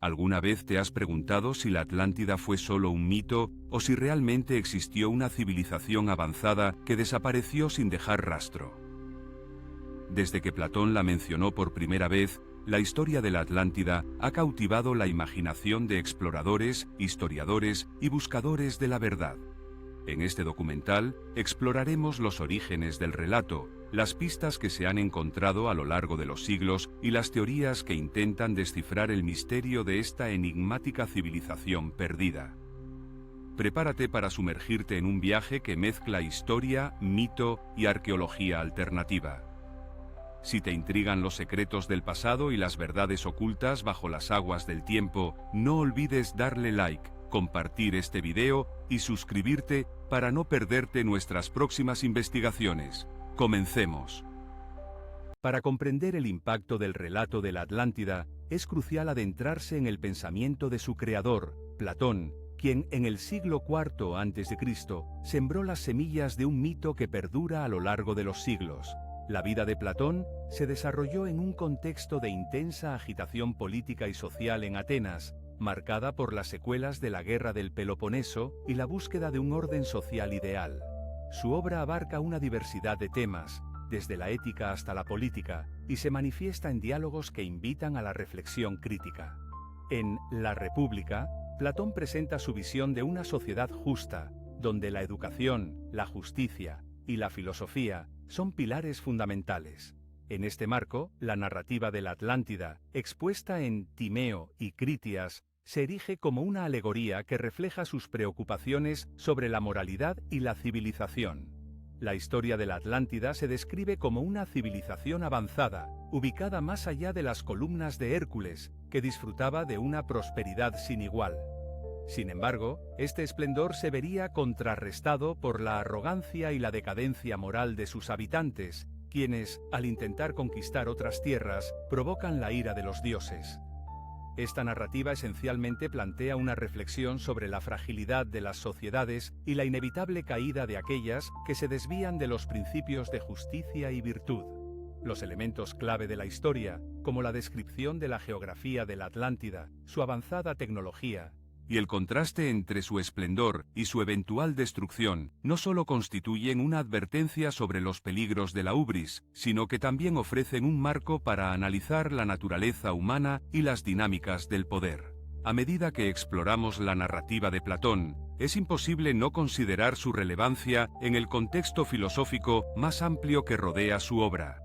¿Alguna vez te has preguntado si la Atlántida fue solo un mito o si realmente existió una civilización avanzada que desapareció sin dejar rastro? Desde que Platón la mencionó por primera vez, la historia de la Atlántida ha cautivado la imaginación de exploradores, historiadores y buscadores de la verdad. En este documental exploraremos los orígenes del relato, las pistas que se han encontrado a lo largo de los siglos y las teorías que intentan descifrar el misterio de esta enigmática civilización perdida. Prepárate para sumergirte en un viaje que mezcla historia, mito y arqueología alternativa. Si te intrigan los secretos del pasado y las verdades ocultas bajo las aguas del tiempo, no olvides darle like, compartir este video y suscribirte para no perderte nuestras próximas investigaciones. Comencemos. Para comprender el impacto del relato de la Atlántida, es crucial adentrarse en el pensamiento de su creador, Platón, quien en el siglo IV a.C. sembró las semillas de un mito que perdura a lo largo de los siglos. La vida de Platón se desarrolló en un contexto de intensa agitación política y social en Atenas, marcada por las secuelas de la Guerra del Peloponeso y la búsqueda de un orden social ideal. Su obra abarca una diversidad de temas, desde la ética hasta la política, y se manifiesta en diálogos que invitan a la reflexión crítica. En La República, Platón presenta su visión de una sociedad justa, donde la educación, la justicia y la filosofía son pilares fundamentales. En este marco, la narrativa de la Atlántida, expuesta en Timeo y Critias, se erige como una alegoría que refleja sus preocupaciones sobre la moralidad y la civilización. La historia de la Atlántida se describe como una civilización avanzada, ubicada más allá de las columnas de Hércules, que disfrutaba de una prosperidad sin igual. Sin embargo, este esplendor se vería contrarrestado por la arrogancia y la decadencia moral de sus habitantes, quienes, al intentar conquistar otras tierras, provocan la ira de los dioses. Esta narrativa esencialmente plantea una reflexión sobre la fragilidad de las sociedades y la inevitable caída de aquellas que se desvían de los principios de justicia y virtud. Los elementos clave de la historia, como la descripción de la geografía de la Atlántida, su avanzada tecnología, y el contraste entre su esplendor y su eventual destrucción, no solo constituyen una advertencia sobre los peligros de la ubris, sino que también ofrecen un marco para analizar la naturaleza humana y las dinámicas del poder. A medida que exploramos la narrativa de Platón, es imposible no considerar su relevancia en el contexto filosófico más amplio que rodea su obra.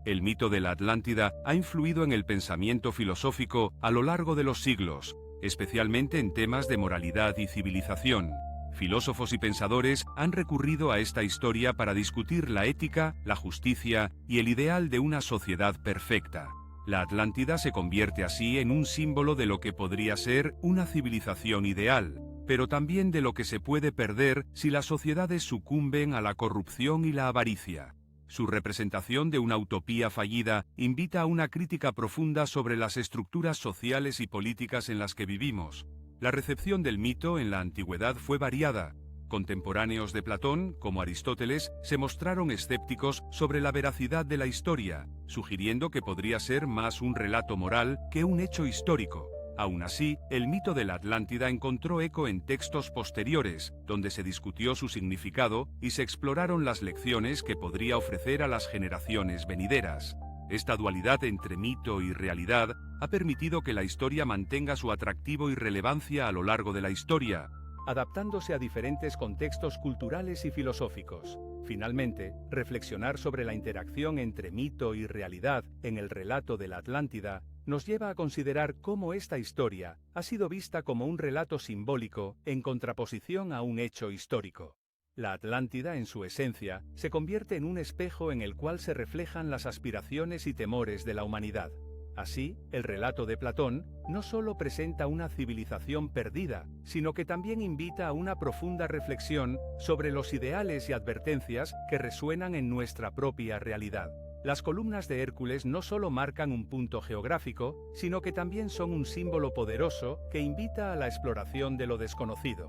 El mito de la Atlántida ha influido en el pensamiento filosófico a lo largo de los siglos, especialmente en temas de moralidad y civilización. Filósofos y pensadores han recurrido a esta historia para discutir la ética, la justicia y el ideal de una sociedad perfecta. La Atlántida se convierte así en un símbolo de lo que podría ser una civilización ideal, pero también de lo que se puede perder si las sociedades sucumben a la corrupción y la avaricia. Su representación de una utopía fallida invita a una crítica profunda sobre las estructuras sociales y políticas en las que vivimos. La recepción del mito en la antigüedad fue variada. Contemporáneos de Platón, como Aristóteles, se mostraron escépticos sobre la veracidad de la historia, sugiriendo que podría ser más un relato moral que un hecho histórico. Aún así, el mito de la Atlántida encontró eco en textos posteriores, donde se discutió su significado y se exploraron las lecciones que podría ofrecer a las generaciones venideras. Esta dualidad entre mito y realidad ha permitido que la historia mantenga su atractivo y relevancia a lo largo de la historia, adaptándose a diferentes contextos culturales y filosóficos. Finalmente, reflexionar sobre la interacción entre mito y realidad en el relato de la Atlántida nos lleva a considerar cómo esta historia ha sido vista como un relato simbólico en contraposición a un hecho histórico. La Atlántida, en su esencia, se convierte en un espejo en el cual se reflejan las aspiraciones y temores de la humanidad. Así, el relato de Platón no solo presenta una civilización perdida, sino que también invita a una profunda reflexión sobre los ideales y advertencias que resuenan en nuestra propia realidad. Las columnas de Hércules no solo marcan un punto geográfico, sino que también son un símbolo poderoso que invita a la exploración de lo desconocido.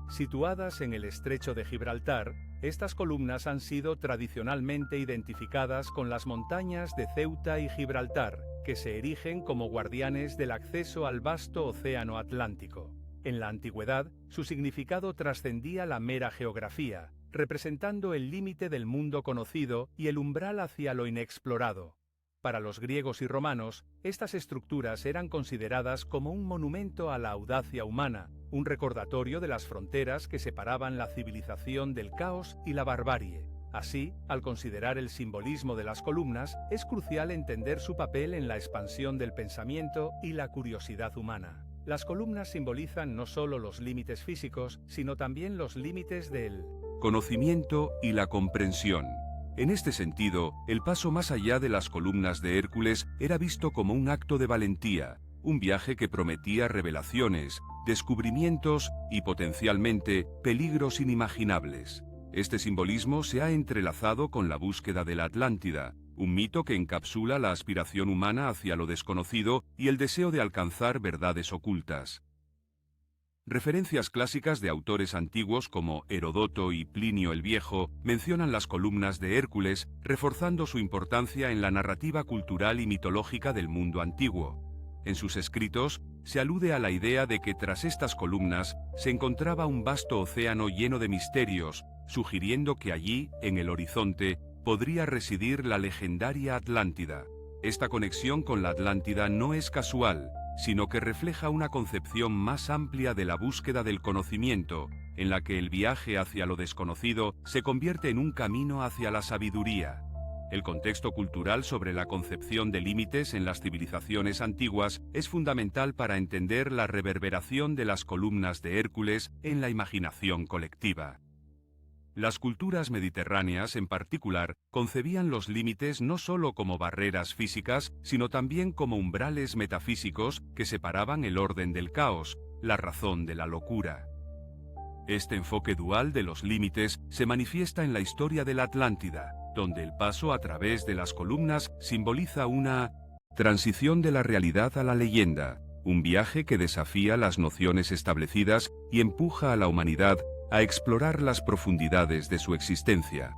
Situadas en el estrecho de Gibraltar, estas columnas han sido tradicionalmente identificadas con las montañas de Ceuta y Gibraltar, que se erigen como guardianes del acceso al vasto océano Atlántico. En la antigüedad, su significado trascendía la mera geografía, representando el límite del mundo conocido y el umbral hacia lo inexplorado. Para los griegos y romanos, estas estructuras eran consideradas como un monumento a la audacia humana, un recordatorio de las fronteras que separaban la civilización del caos y la barbarie. Así, al considerar el simbolismo de las columnas, es crucial entender su papel en la expansión del pensamiento y la curiosidad humana. Las columnas simbolizan no solo los límites físicos, sino también los límites del conocimiento y la comprensión. En este sentido, el paso más allá de las columnas de Hércules era visto como un acto de valentía, un viaje que prometía revelaciones, descubrimientos y potencialmente peligros inimaginables. Este simbolismo se ha entrelazado con la búsqueda de la Atlántida, un mito que encapsula la aspiración humana hacia lo desconocido y el deseo de alcanzar verdades ocultas. Referencias clásicas de autores antiguos como Heródoto y Plinio el Viejo mencionan las columnas de Hércules, reforzando su importancia en la narrativa cultural y mitológica del mundo antiguo. En sus escritos, se alude a la idea de que tras estas columnas se encontraba un vasto océano lleno de misterios, sugiriendo que allí, en el horizonte, podría residir la legendaria Atlántida. Esta conexión con la Atlántida no es casual, sino que refleja una concepción más amplia de la búsqueda del conocimiento, en la que el viaje hacia lo desconocido se convierte en un camino hacia la sabiduría. El contexto cultural sobre la concepción de límites en las civilizaciones antiguas es fundamental para entender la reverberación de las columnas de Hércules en la imaginación colectiva. Las culturas mediterráneas, en particular, concebían los límites no solo como barreras físicas, sino también como umbrales metafísicos que separaban el orden del caos, la razón de la locura. Este enfoque dual de los límites se manifiesta en la historia de la Atlántida, donde el paso a través de las columnas simboliza una transición de la realidad a la leyenda, un viaje que desafía las nociones establecidas y empuja a la humanidad a explorar las profundidades de su existencia.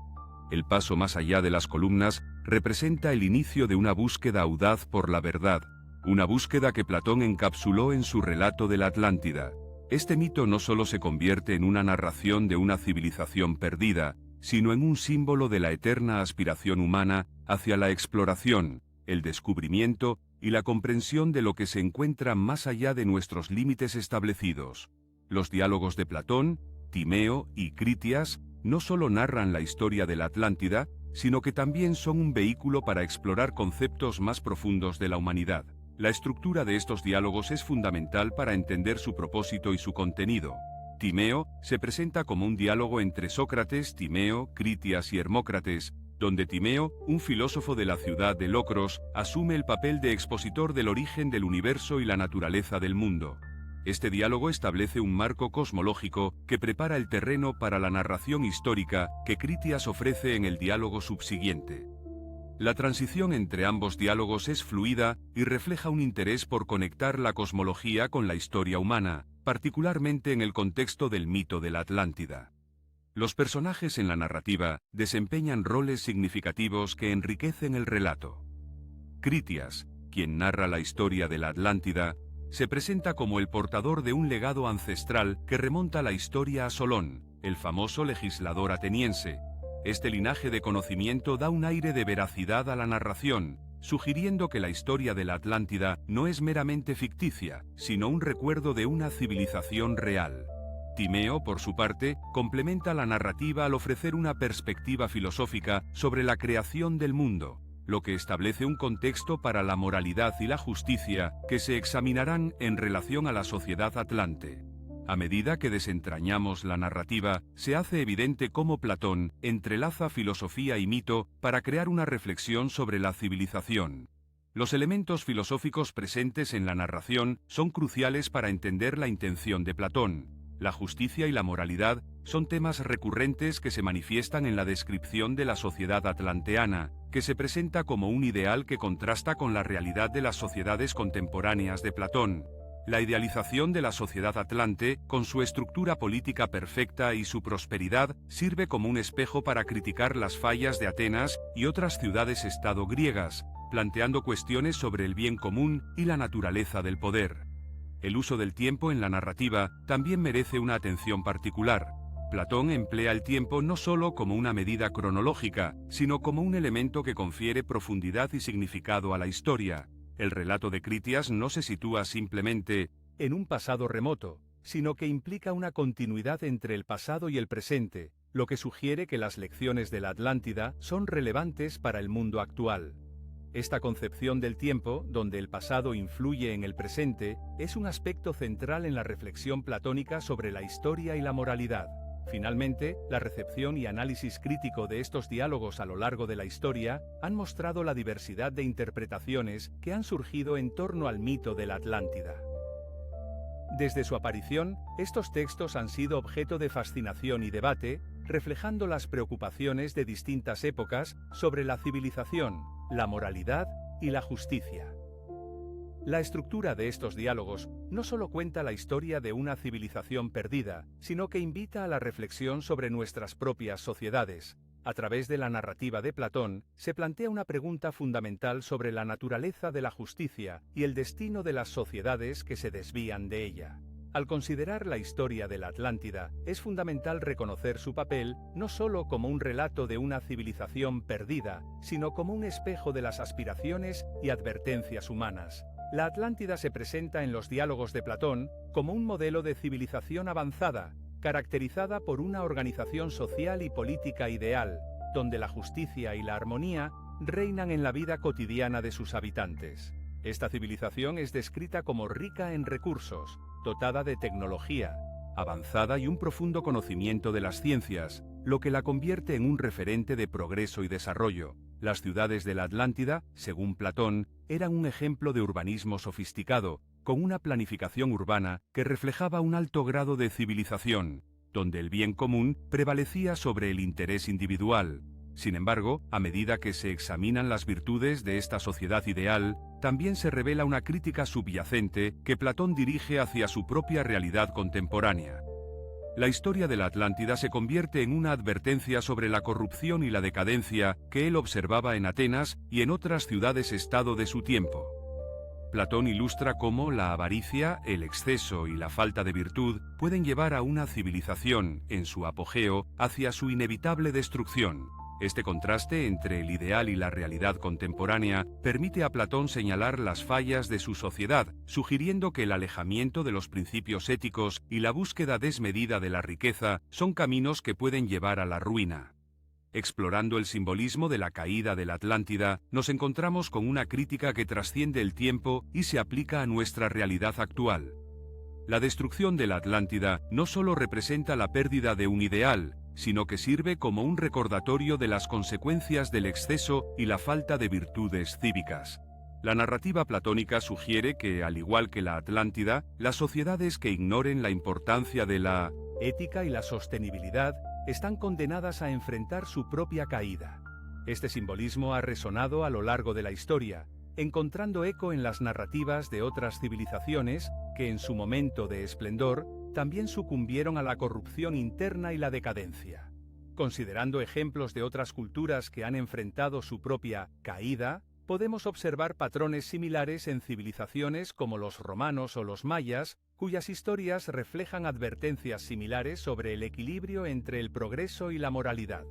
El paso más allá de las columnas representa el inicio de una búsqueda audaz por la verdad, una búsqueda que Platón encapsuló en su relato de la Atlántida. Este mito no solo se convierte en una narración de una civilización perdida, sino en un símbolo de la eterna aspiración humana hacia la exploración, el descubrimiento y la comprensión de lo que se encuentra más allá de nuestros límites establecidos. Los diálogos de Platón, Timeo y Critias no solo narran la historia de la Atlántida, sino que también son un vehículo para explorar conceptos más profundos de la humanidad. La estructura de estos diálogos es fundamental para entender su propósito y su contenido. Timeo se presenta como un diálogo entre Sócrates, Timeo, Critias y Hermócrates, donde Timeo, un filósofo de la ciudad de Locros, asume el papel de expositor del origen del universo y la naturaleza del mundo. Este diálogo establece un marco cosmológico que prepara el terreno para la narración histórica que Critias ofrece en el diálogo subsiguiente. La transición entre ambos diálogos es fluida y refleja un interés por conectar la cosmología con la historia humana, particularmente en el contexto del mito de la Atlántida. Los personajes en la narrativa desempeñan roles significativos que enriquecen el relato. Critias, quien narra la historia de la Atlántida, se presenta como el portador de un legado ancestral que remonta la historia a Solón, el famoso legislador ateniense. Este linaje de conocimiento da un aire de veracidad a la narración, sugiriendo que la historia de la Atlántida no es meramente ficticia, sino un recuerdo de una civilización real. Timeo, por su parte, complementa la narrativa al ofrecer una perspectiva filosófica sobre la creación del mundo, lo que establece un contexto para la moralidad y la justicia que se examinarán en relación a la sociedad atlante. A medida que desentrañamos la narrativa, se hace evidente cómo Platón entrelaza filosofía y mito para crear una reflexión sobre la civilización. Los elementos filosóficos presentes en la narración son cruciales para entender la intención de Platón. La justicia y la moralidad son temas recurrentes que se manifiestan en la descripción de la sociedad atlanteana, que se presenta como un ideal que contrasta con la realidad de las sociedades contemporáneas de Platón. La idealización de la sociedad atlante, con su estructura política perfecta y su prosperidad, sirve como un espejo para criticar las fallas de Atenas y otras ciudades-estado griegas, planteando cuestiones sobre el bien común y la naturaleza del poder. El uso del tiempo en la narrativa también merece una atención particular. Platón emplea el tiempo no solo como una medida cronológica, sino como un elemento que confiere profundidad y significado a la historia. El relato de Critias no se sitúa simplemente en un pasado remoto, sino que implica una continuidad entre el pasado y el presente, lo que sugiere que las lecciones de la Atlántida son relevantes para el mundo actual. Esta concepción del tiempo, donde el pasado influye en el presente, es un aspecto central en la reflexión platónica sobre la historia y la moralidad. Finalmente, la recepción y análisis crítico de estos diálogos a lo largo de la historia han mostrado la diversidad de interpretaciones que han surgido en torno al mito de la Atlántida. Desde su aparición, estos textos han sido objeto de fascinación y debate, reflejando las preocupaciones de distintas épocas sobre la civilización, la moralidad y la justicia. La estructura de estos diálogos no solo cuenta la historia de una civilización perdida, sino que invita a la reflexión sobre nuestras propias sociedades. A través de la narrativa de Platón, se plantea una pregunta fundamental sobre la naturaleza de la justicia y el destino de las sociedades que se desvían de ella. Al considerar la historia de la Atlántida, es fundamental reconocer su papel no solo como un relato de una civilización perdida, sino como un espejo de las aspiraciones y advertencias humanas. La Atlántida se presenta en los diálogos de Platón como un modelo de civilización avanzada, caracterizada por una organización social y política ideal, donde la justicia y la armonía reinan en la vida cotidiana de sus habitantes. Esta civilización es descrita como rica en recursos, dotada de tecnología avanzada y un profundo conocimiento de las ciencias, lo que la convierte en un referente de progreso y desarrollo. Las ciudades de la Atlántida, según Platón, eran un ejemplo de urbanismo sofisticado, con una planificación urbana que reflejaba un alto grado de civilización, donde el bien común prevalecía sobre el interés individual. Sin embargo, a medida que se examinan las virtudes de esta sociedad ideal, también se revela una crítica subyacente que Platón dirige hacia su propia realidad contemporánea. La historia de la Atlántida se convierte en una advertencia sobre la corrupción y la decadencia que él observaba en Atenas y en otras ciudades-estado de su tiempo. Platón ilustra cómo la avaricia, el exceso y la falta de virtud pueden llevar a una civilización, en su apogeo, hacia su inevitable destrucción. Este contraste entre el ideal y la realidad contemporánea permite a Platón señalar las fallas de su sociedad, sugiriendo que el alejamiento de los principios éticos y la búsqueda desmedida de la riqueza son caminos que pueden llevar a la ruina. Explorando el simbolismo de la caída de la Atlántida, nos encontramos con una crítica que trasciende el tiempo y se aplica a nuestra realidad actual. La destrucción de la Atlántida no solo representa la pérdida de un ideal, sino que sirve como un recordatorio de las consecuencias del exceso y la falta de virtudes cívicas. La narrativa platónica sugiere que, al igual que la Atlántida, las sociedades que ignoren la importancia de la ética y la sostenibilidad están condenadas a enfrentar su propia caída. Este simbolismo ha resonado a lo largo de la historia, encontrando eco en las narrativas de otras civilizaciones que, en su momento de esplendor, también sucumbieron a la corrupción interna y la decadencia. Considerando ejemplos de otras culturas que han enfrentado su propia caída, podemos observar patrones similares en civilizaciones como los romanos o los mayas, cuyas historias reflejan advertencias similares sobre el equilibrio entre el progreso y la moralidad.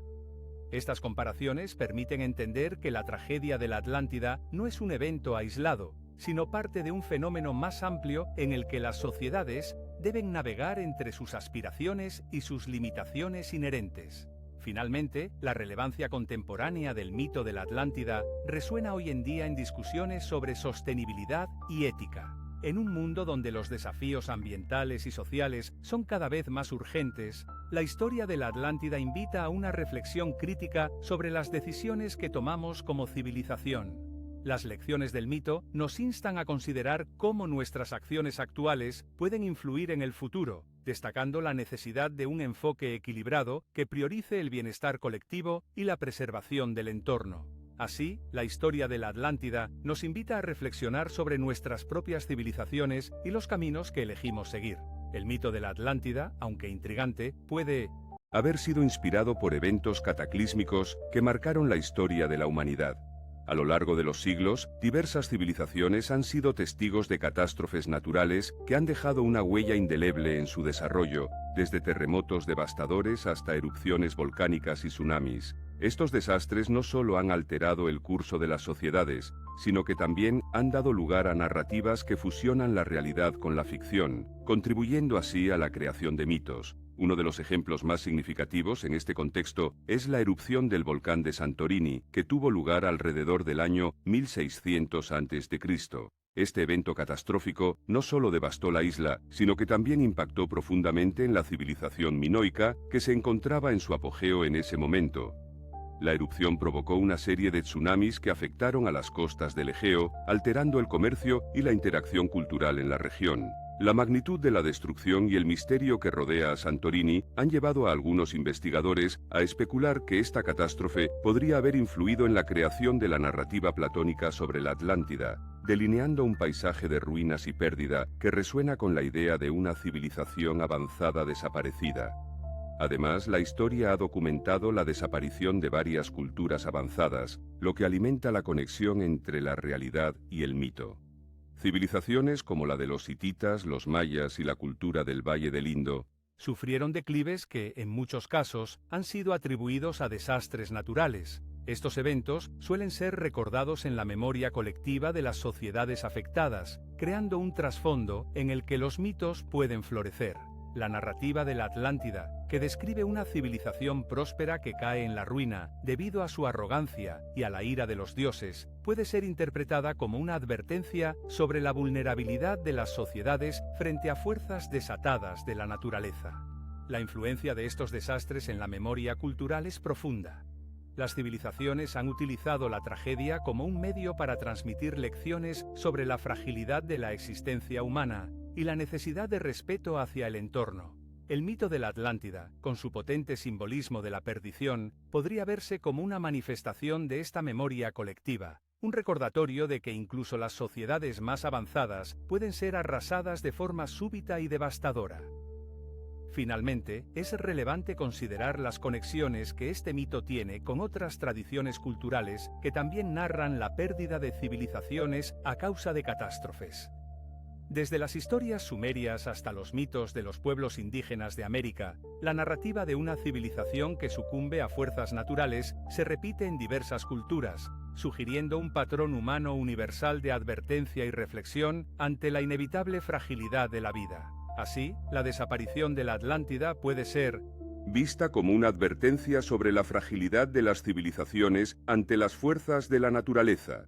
Estas comparaciones permiten entender que la tragedia de la Atlántida no es un evento aislado, sino parte de un fenómeno más amplio en el que las sociedades deben navegar entre sus aspiraciones y sus limitaciones inherentes. Finalmente, la relevancia contemporánea del mito de la Atlántida resuena hoy en día en discusiones sobre sostenibilidad y ética. En un mundo donde los desafíos ambientales y sociales son cada vez más urgentes, la historia de la Atlántida invita a una reflexión crítica sobre las decisiones que tomamos como civilización. Las lecciones del mito nos instan a considerar cómo nuestras acciones actuales pueden influir en el futuro, destacando la necesidad de un enfoque equilibrado que priorice el bienestar colectivo y la preservación del entorno. Así, la historia de la Atlántida nos invita a reflexionar sobre nuestras propias civilizaciones y los caminos que elegimos seguir. El mito de la Atlántida, aunque intrigante, puede haber sido inspirado por eventos cataclísmicos que marcaron la historia de la humanidad. A lo largo de los siglos, diversas civilizaciones han sido testigos de catástrofes naturales que han dejado una huella indeleble en su desarrollo, desde terremotos devastadores hasta erupciones volcánicas y tsunamis. Estos desastres no solo han alterado el curso de las sociedades, sino que también han dado lugar a narrativas que fusionan la realidad con la ficción, contribuyendo así a la creación de mitos. Uno de los ejemplos más significativos en este contexto es la erupción del volcán de Santorini, que tuvo lugar alrededor del año 1600 a.C. Este evento catastrófico no solo devastó la isla, sino que también impactó profundamente en la civilización minoica que se encontraba en su apogeo en ese momento. La erupción provocó una serie de tsunamis que afectaron a las costas del Egeo, alterando el comercio y la interacción cultural en la región. La magnitud de la destrucción y el misterio que rodea a Santorini han llevado a algunos investigadores a especular que esta catástrofe podría haber influido en la creación de la narrativa platónica sobre la Atlántida, delineando un paisaje de ruinas y pérdida que resuena con la idea de una civilización avanzada desaparecida. Además, la historia ha documentado la desaparición de varias culturas avanzadas, lo que alimenta la conexión entre la realidad y el mito. Civilizaciones como la de los hititas, los mayas y la cultura del Valle del Indo sufrieron declives que, en muchos casos, han sido atribuidos a desastres naturales. Estos eventos suelen ser recordados en la memoria colectiva de las sociedades afectadas, creando un trasfondo en el que los mitos pueden florecer. La narrativa de la Atlántida, que describe una civilización próspera que cae en la ruina debido a su arrogancia y a la ira de los dioses, puede ser interpretada como una advertencia sobre la vulnerabilidad de las sociedades frente a fuerzas desatadas de la naturaleza. La influencia de estos desastres en la memoria cultural es profunda. Las civilizaciones han utilizado la tragedia como un medio para transmitir lecciones sobre la fragilidad de la existencia humana y la necesidad de respeto hacia el entorno. El mito de la Atlántida, con su potente simbolismo de la perdición, podría verse como una manifestación de esta memoria colectiva, un recordatorio de que incluso las sociedades más avanzadas pueden ser arrasadas de forma súbita y devastadora. Finalmente, es relevante considerar las conexiones que este mito tiene con otras tradiciones culturales que también narran la pérdida de civilizaciones a causa de catástrofes. Desde las historias sumerias hasta los mitos de los pueblos indígenas de América, la narrativa de una civilización que sucumbe a fuerzas naturales se repite en diversas culturas, sugiriendo un patrón humano universal de advertencia y reflexión ante la inevitable fragilidad de la vida. Así, la desaparición de la Atlántida puede ser vista como una advertencia sobre la fragilidad de las civilizaciones ante las fuerzas de la naturaleza.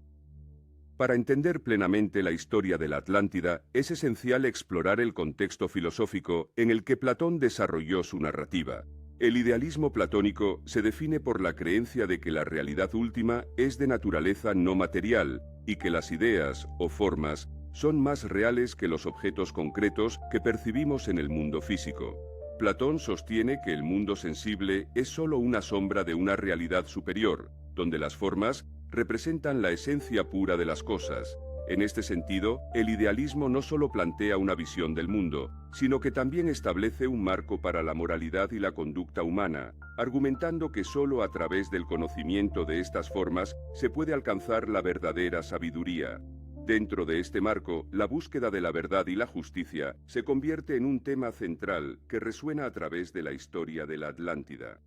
Para entender plenamente la historia de la Atlántida, es esencial explorar el contexto filosófico en el que Platón desarrolló su narrativa. El idealismo platónico se define por la creencia de que la realidad última es de naturaleza no material y que las ideas o formas son más reales que los objetos concretos que percibimos en el mundo físico. Platón sostiene que el mundo sensible es solo una sombra de una realidad superior, donde las formas representan la esencia pura de las cosas. En este sentido, el idealismo no solo plantea una visión del mundo, sino que también establece un marco para la moralidad y la conducta humana, argumentando que solo a través del conocimiento de estas formas se puede alcanzar la verdadera sabiduría. Dentro de este marco, la búsqueda de la verdad y la justicia se convierte en un tema central que resuena a través de la historia de la Atlántida.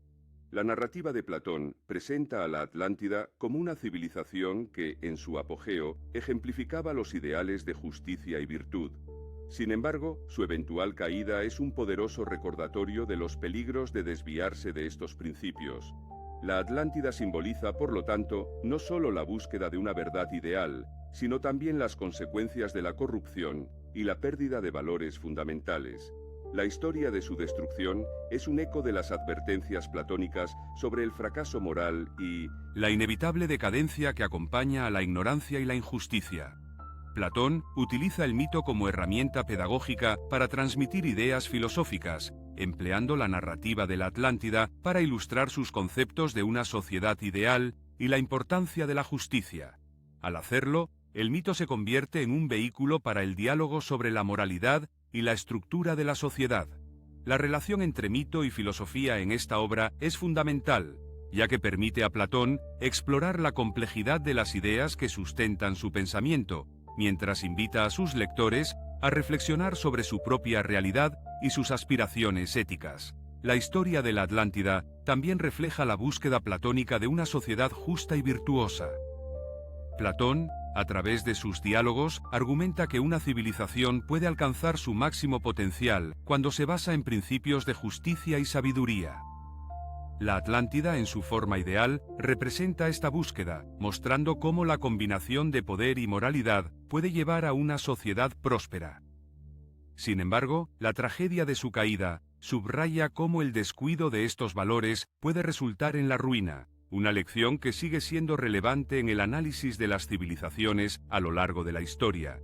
La narrativa de Platón presenta a la Atlántida como una civilización que, en su apogeo, ejemplificaba los ideales de justicia y virtud. Sin embargo, su eventual caída es un poderoso recordatorio de los peligros de desviarse de estos principios. La Atlántida simboliza, por lo tanto, no solo la búsqueda de una verdad ideal, sino también las consecuencias de la corrupción y la pérdida de valores fundamentales. La historia de su destrucción es un eco de las advertencias platónicas sobre el fracaso moral y la inevitable decadencia que acompaña a la ignorancia y la injusticia. Platón utiliza el mito como herramienta pedagógica para transmitir ideas filosóficas, empleando la narrativa de la Atlántida para ilustrar sus conceptos de una sociedad ideal y la importancia de la justicia. Al hacerlo, el mito se convierte en un vehículo para el diálogo sobre la moralidad y la estructura de la sociedad. La relación entre mito y filosofía en esta obra es fundamental, ya que permite a Platón explorar la complejidad de las ideas que sustentan su pensamiento, mientras invita a sus lectores a reflexionar sobre su propia realidad y sus aspiraciones éticas. La historia de la Atlántida también refleja la búsqueda platónica de una sociedad justa y virtuosa. Platón, a través de sus diálogos, argumenta que una civilización puede alcanzar su máximo potencial cuando se basa en principios de justicia y sabiduría. La Atlántida, en su forma ideal, representa esta búsqueda, mostrando cómo la combinación de poder y moralidad puede llevar a una sociedad próspera. Sin embargo, la tragedia de su caída subraya cómo el descuido de estos valores puede resultar en la ruina, una lección que sigue siendo relevante en el análisis de las civilizaciones a lo largo de la historia.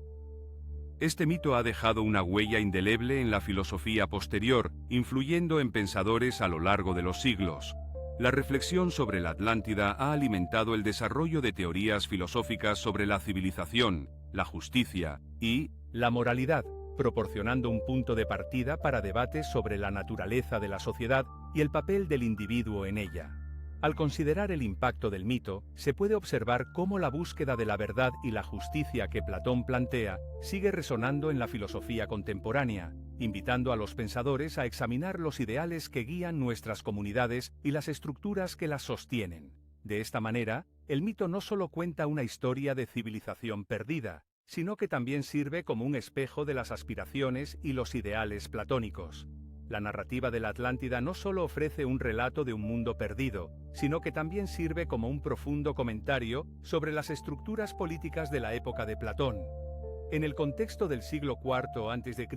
Este mito ha dejado una huella indeleble en la filosofía posterior, influyendo en pensadores a lo largo de los siglos. La reflexión sobre la Atlántida ha alimentado el desarrollo de teorías filosóficas sobre la civilización, la justicia y la moralidad, proporcionando un punto de partida para debates sobre la naturaleza de la sociedad y el papel del individuo en ella. Al considerar el impacto del mito, se puede observar cómo la búsqueda de la verdad y la justicia que Platón plantea sigue resonando en la filosofía contemporánea, invitando a los pensadores a examinar los ideales que guían nuestras comunidades y las estructuras que las sostienen. De esta manera, el mito no solo cuenta una historia de civilización perdida, sino que también sirve como un espejo de las aspiraciones y los ideales platónicos. La narrativa de la Atlántida no solo ofrece un relato de un mundo perdido, sino que también sirve como un profundo comentario sobre las estructuras políticas de la época de Platón. En el contexto del siglo IV a.C.,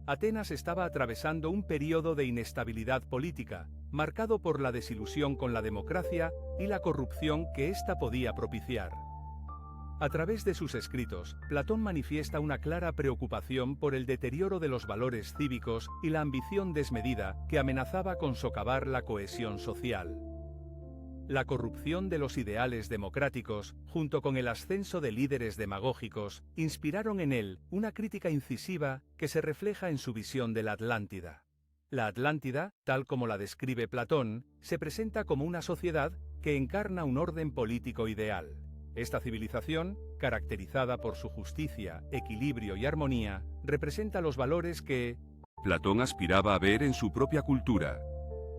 Atenas estaba atravesando un periodo de inestabilidad política, marcado por la desilusión con la democracia y la corrupción que ésta podía propiciar. A través de sus escritos, Platón manifiesta una clara preocupación por el deterioro de los valores cívicos y la ambición desmedida que amenazaba con socavar la cohesión social. La corrupción de los ideales democráticos, junto con el ascenso de líderes demagógicos, inspiraron en él una crítica incisiva que se refleja en su visión de la Atlántida. La Atlántida, tal como la describe Platón, se presenta como una sociedad que encarna un orden político ideal. Esta civilización, caracterizada por su justicia, equilibrio y armonía, representa los valores que Platón aspiraba a ver en su propia cultura.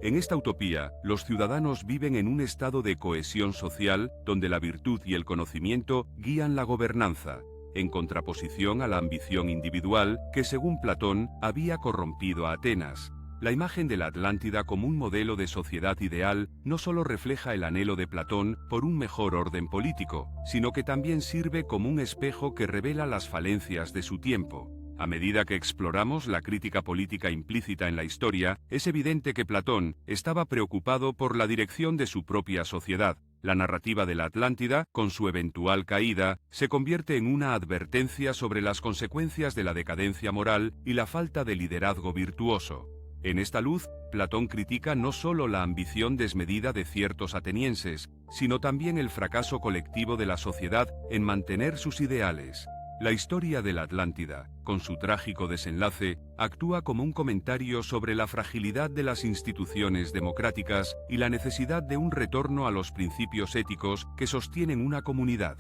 En esta utopía, los ciudadanos viven en un estado de cohesión social donde la virtud y el conocimiento guían la gobernanza, en contraposición a la ambición individual que, según Platón, había corrompido a Atenas. La imagen de la Atlántida como un modelo de sociedad ideal no solo refleja el anhelo de Platón por un mejor orden político, sino que también sirve como un espejo que revela las falencias de su tiempo. A medida que exploramos la crítica política implícita en la historia, es evidente que Platón estaba preocupado por la dirección de su propia sociedad. La narrativa de la Atlántida, con su eventual caída, se convierte en una advertencia sobre las consecuencias de la decadencia moral y la falta de liderazgo virtuoso. En esta luz, Platón critica no solo la ambición desmedida de ciertos atenienses, sino también el fracaso colectivo de la sociedad en mantener sus ideales. La historia de la Atlántida, con su trágico desenlace, actúa como un comentario sobre la fragilidad de las instituciones democráticas y la necesidad de un retorno a los principios éticos que sostienen una comunidad.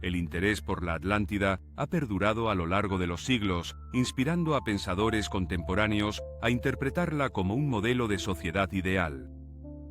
El interés por la Atlántida ha perdurado a lo largo de los siglos, inspirando a pensadores contemporáneos a interpretarla como un modelo de sociedad ideal.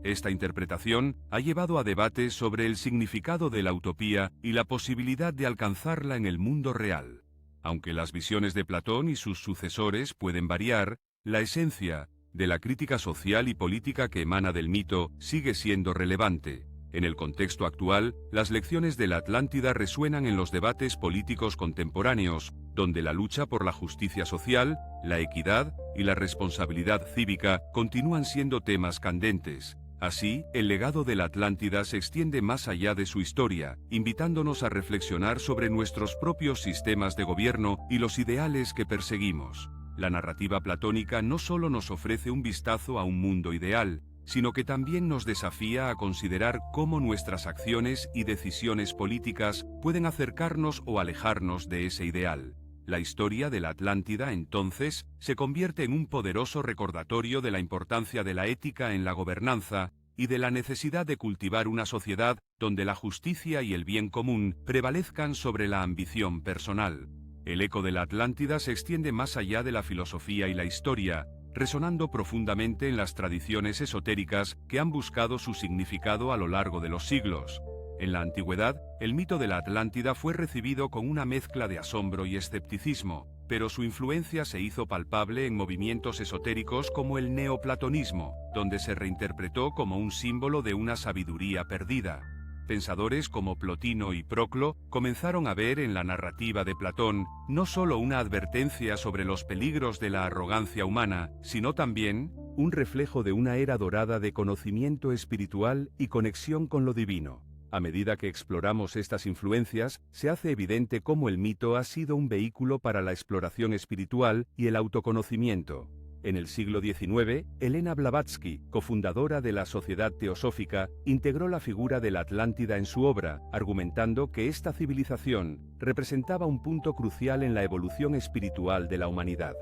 Esta interpretación ha llevado a debates sobre el significado de la utopía y la posibilidad de alcanzarla en el mundo real. Aunque las visiones de Platón y sus sucesores pueden variar, la esencia de la crítica social y política que emana del mito sigue siendo relevante. En el contexto actual, las lecciones de la Atlántida resuenan en los debates políticos contemporáneos, donde la lucha por la justicia social, la equidad y la responsabilidad cívica continúan siendo temas candentes. Así, el legado de la Atlántida se extiende más allá de su historia, invitándonos a reflexionar sobre nuestros propios sistemas de gobierno y los ideales que perseguimos. La narrativa platónica no solo nos ofrece un vistazo a un mundo ideal, sino que también nos desafía a considerar cómo nuestras acciones y decisiones políticas pueden acercarnos o alejarnos de ese ideal. La historia de la Atlántida, entonces, se convierte en un poderoso recordatorio de la importancia de la ética en la gobernanza y de la necesidad de cultivar una sociedad donde la justicia y el bien común prevalezcan sobre la ambición personal. El eco de la Atlántida se extiende más allá de la filosofía y la historia, resonando profundamente en las tradiciones esotéricas que han buscado su significado a lo largo de los siglos. En la antigüedad, el mito de la Atlántida fue recibido con una mezcla de asombro y escepticismo, pero su influencia se hizo palpable en movimientos esotéricos como el neoplatonismo, donde se reinterpretó como un símbolo de una sabiduría perdida. Pensadores como Plotino y Proclo comenzaron a ver en la narrativa de Platón no solo una advertencia sobre los peligros de la arrogancia humana, sino también un reflejo de una era dorada de conocimiento espiritual y conexión con lo divino. A medida que exploramos estas influencias, se hace evidente cómo el mito ha sido un vehículo para la exploración espiritual y el autoconocimiento. En el siglo XIX, Helena Blavatsky, cofundadora de la Sociedad Teosófica, integró la figura de la Atlántida en su obra, argumentando que esta civilización representaba un punto crucial en la evolución espiritual de la humanidad.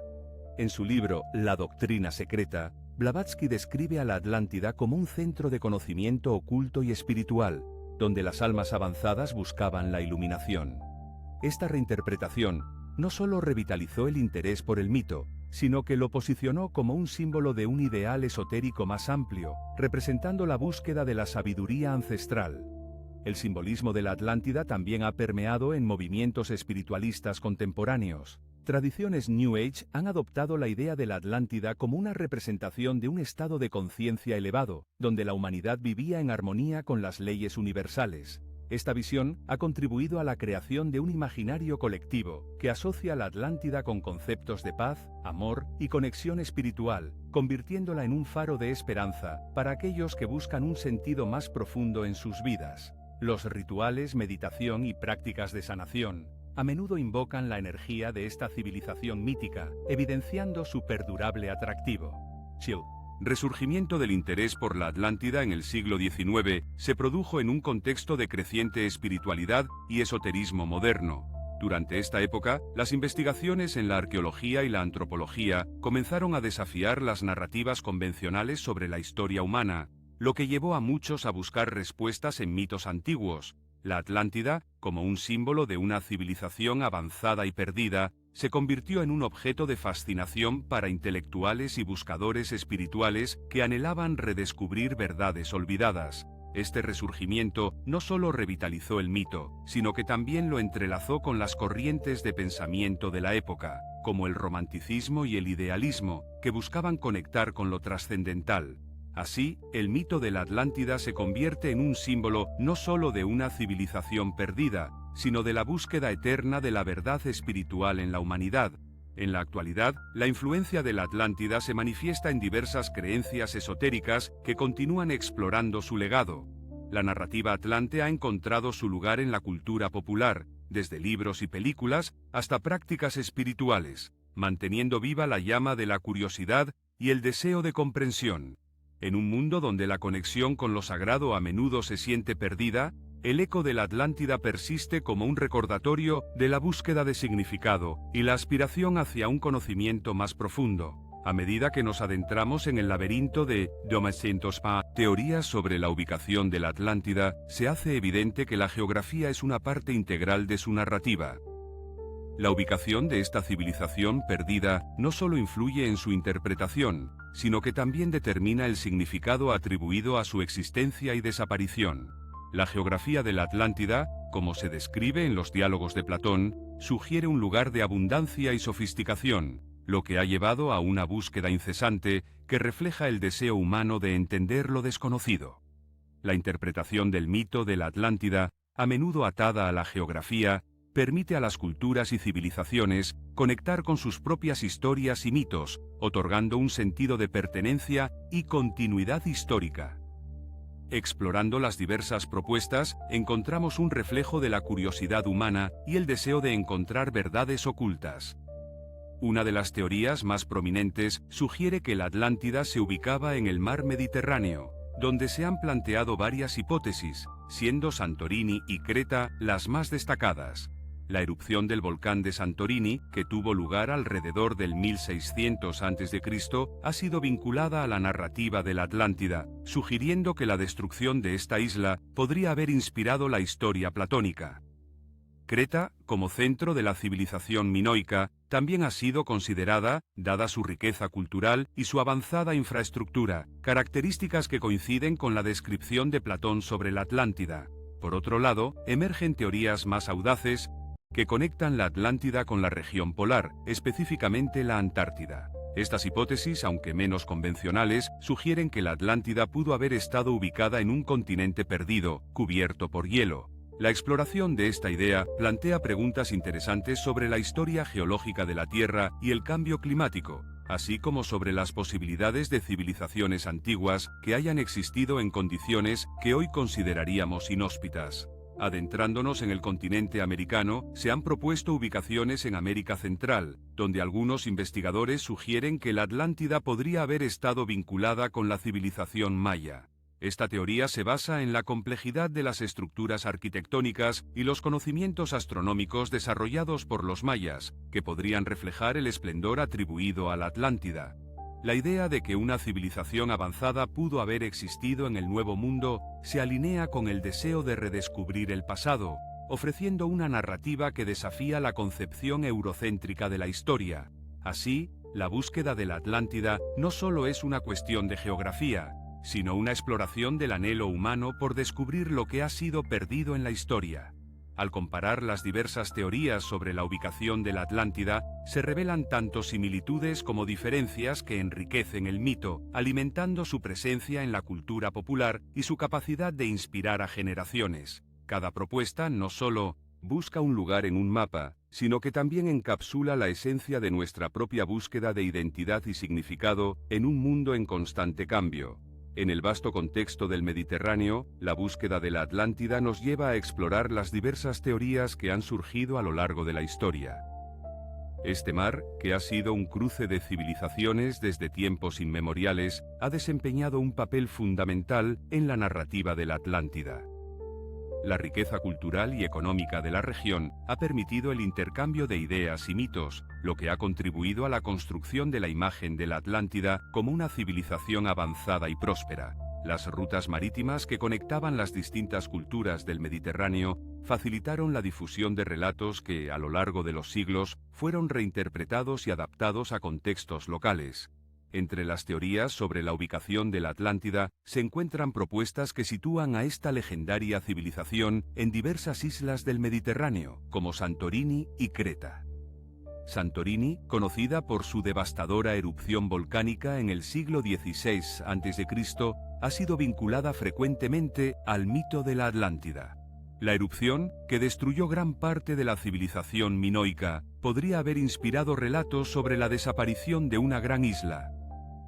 En su libro La Doctrina Secreta, Blavatsky describe a la Atlántida como un centro de conocimiento oculto y espiritual, donde las almas avanzadas buscaban la iluminación. Esta reinterpretación no solo revitalizó el interés por el mito, sino que lo posicionó como un símbolo de un ideal esotérico más amplio, representando la búsqueda de la sabiduría ancestral. El simbolismo de la Atlántida también ha permeado en movimientos espiritualistas contemporáneos. Tradiciones New Age han adoptado la idea de la Atlántida como una representación de un estado de conciencia elevado, donde la humanidad vivía en armonía con las leyes universales. Esta visión ha contribuido a la creación de un imaginario colectivo que asocia la Atlántida con conceptos de paz, amor y conexión espiritual, convirtiéndola en un faro de esperanza para aquellos que buscan un sentido más profundo en sus vidas. Los rituales, meditación y prácticas de sanación a menudo invocan la energía de esta civilización mítica, evidenciando su perdurable atractivo. Chill. Resurgimiento del interés por la Atlántida en el siglo XIX se produjo en un contexto de creciente espiritualidad y esoterismo moderno. Durante esta época, las investigaciones en la arqueología y la antropología comenzaron a desafiar las narrativas convencionales sobre la historia humana, lo que llevó a muchos a buscar respuestas en mitos antiguos. La Atlántida, como un símbolo de una civilización avanzada y perdida, se convirtió en un objeto de fascinación para intelectuales y buscadores espirituales que anhelaban redescubrir verdades olvidadas. Este resurgimiento no solo revitalizó el mito, sino que también lo entrelazó con las corrientes de pensamiento de la época, como el romanticismo y el idealismo, que buscaban conectar con lo trascendental. Así, el mito de la Atlántida se convierte en un símbolo no solo de una civilización perdida, sino de la búsqueda eterna de la verdad espiritual en la humanidad. En la actualidad, la influencia de la Atlántida se manifiesta en diversas creencias esotéricas que continúan explorando su legado. La narrativa atlante ha encontrado su lugar en la cultura popular, desde libros y películas hasta prácticas espirituales, manteniendo viva la llama de la curiosidad y el deseo de comprensión. En un mundo donde la conexión con lo sagrado a menudo se siente perdida, el eco de la Atlántida persiste como un recordatorio de la búsqueda de significado y la aspiración hacia un conocimiento más profundo. A medida que nos adentramos en el laberinto de teorías sobre la ubicación de la Atlántida, se hace evidente que la geografía es una parte integral de su narrativa. La ubicación de esta civilización perdida no solo influye en su interpretación, sino que también determina el significado atribuido a su existencia y desaparición. La geografía de la Atlántida, como se describe en los diálogos de Platón, sugiere un lugar de abundancia y sofisticación, lo que ha llevado a una búsqueda incesante que refleja el deseo humano de entender lo desconocido. La interpretación del mito de la Atlántida, a menudo atada a la geografía, permite a las culturas y civilizaciones conectar con sus propias historias y mitos, otorgando un sentido de pertenencia y continuidad histórica. Explorando las diversas propuestas, encontramos un reflejo de la curiosidad humana y el deseo de encontrar verdades ocultas. Una de las teorías más prominentes sugiere que la Atlántida se ubicaba en el mar Mediterráneo, donde se han planteado varias hipótesis, siendo Santorini y Creta las más destacadas. La erupción del volcán de Santorini, que tuvo lugar alrededor del 1600 a.C., ha sido vinculada a la narrativa de la Atlántida, sugiriendo que la destrucción de esta isla podría haber inspirado la historia platónica. Creta, como centro de la civilización minoica, también ha sido considerada, dada su riqueza cultural y su avanzada infraestructura, características que coinciden con la descripción de Platón sobre la Atlántida. Por otro lado, emergen teorías más audaces que conectan la Atlántida con la región polar, específicamente la Antártida. Estas hipótesis, aunque menos convencionales, sugieren que la Atlántida pudo haber estado ubicada en un continente perdido, cubierto por hielo. La exploración de esta idea plantea preguntas interesantes sobre la historia geológica de la Tierra y el cambio climático, así como sobre las posibilidades de civilizaciones antiguas que hayan existido en condiciones que hoy consideraríamos inhóspitas. Adentrándonos en el continente americano, se han propuesto ubicaciones en América Central, donde algunos investigadores sugieren que la Atlántida podría haber estado vinculada con la civilización maya. Esta teoría se basa en la complejidad de las estructuras arquitectónicas y los conocimientos astronómicos desarrollados por los mayas, que podrían reflejar el esplendor atribuido a la Atlántida. La idea de que una civilización avanzada pudo haber existido en el Nuevo Mundo se alinea con el deseo de redescubrir el pasado, ofreciendo una narrativa que desafía la concepción eurocéntrica de la historia. Así, la búsqueda de la Atlántida no solo es una cuestión de geografía, sino una exploración del anhelo humano por descubrir lo que ha sido perdido en la historia. Al comparar las diversas teorías sobre la ubicación de la Atlántida, se revelan tanto similitudes como diferencias que enriquecen el mito, alimentando su presencia en la cultura popular y su capacidad de inspirar a generaciones. Cada propuesta no solo busca un lugar en un mapa, sino que también encapsula la esencia de nuestra propia búsqueda de identidad y significado en un mundo en constante cambio. En el vasto contexto del Mediterráneo, la búsqueda de la Atlántida nos lleva a explorar las diversas teorías que han surgido a lo largo de la historia. Este mar, que ha sido un cruce de civilizaciones desde tiempos inmemoriales, ha desempeñado un papel fundamental en la narrativa de la Atlántida. La riqueza cultural y económica de la región ha permitido el intercambio de ideas y mitos, lo que ha contribuido a la construcción de la imagen de la Atlántida como una civilización avanzada y próspera. Las rutas marítimas que conectaban las distintas culturas del Mediterráneo facilitaron la difusión de relatos que, a lo largo de los siglos, fueron reinterpretados y adaptados a contextos locales. Entre las teorías sobre la ubicación de la Atlántida se encuentran propuestas que sitúan a esta legendaria civilización en diversas islas del Mediterráneo, como Santorini y Creta. Santorini, conocida por su devastadora erupción volcánica en el siglo XVI a.C., ha sido vinculada frecuentemente al mito de la Atlántida. La erupción, que destruyó gran parte de la civilización minoica, podría haber inspirado relatos sobre la desaparición de una gran isla.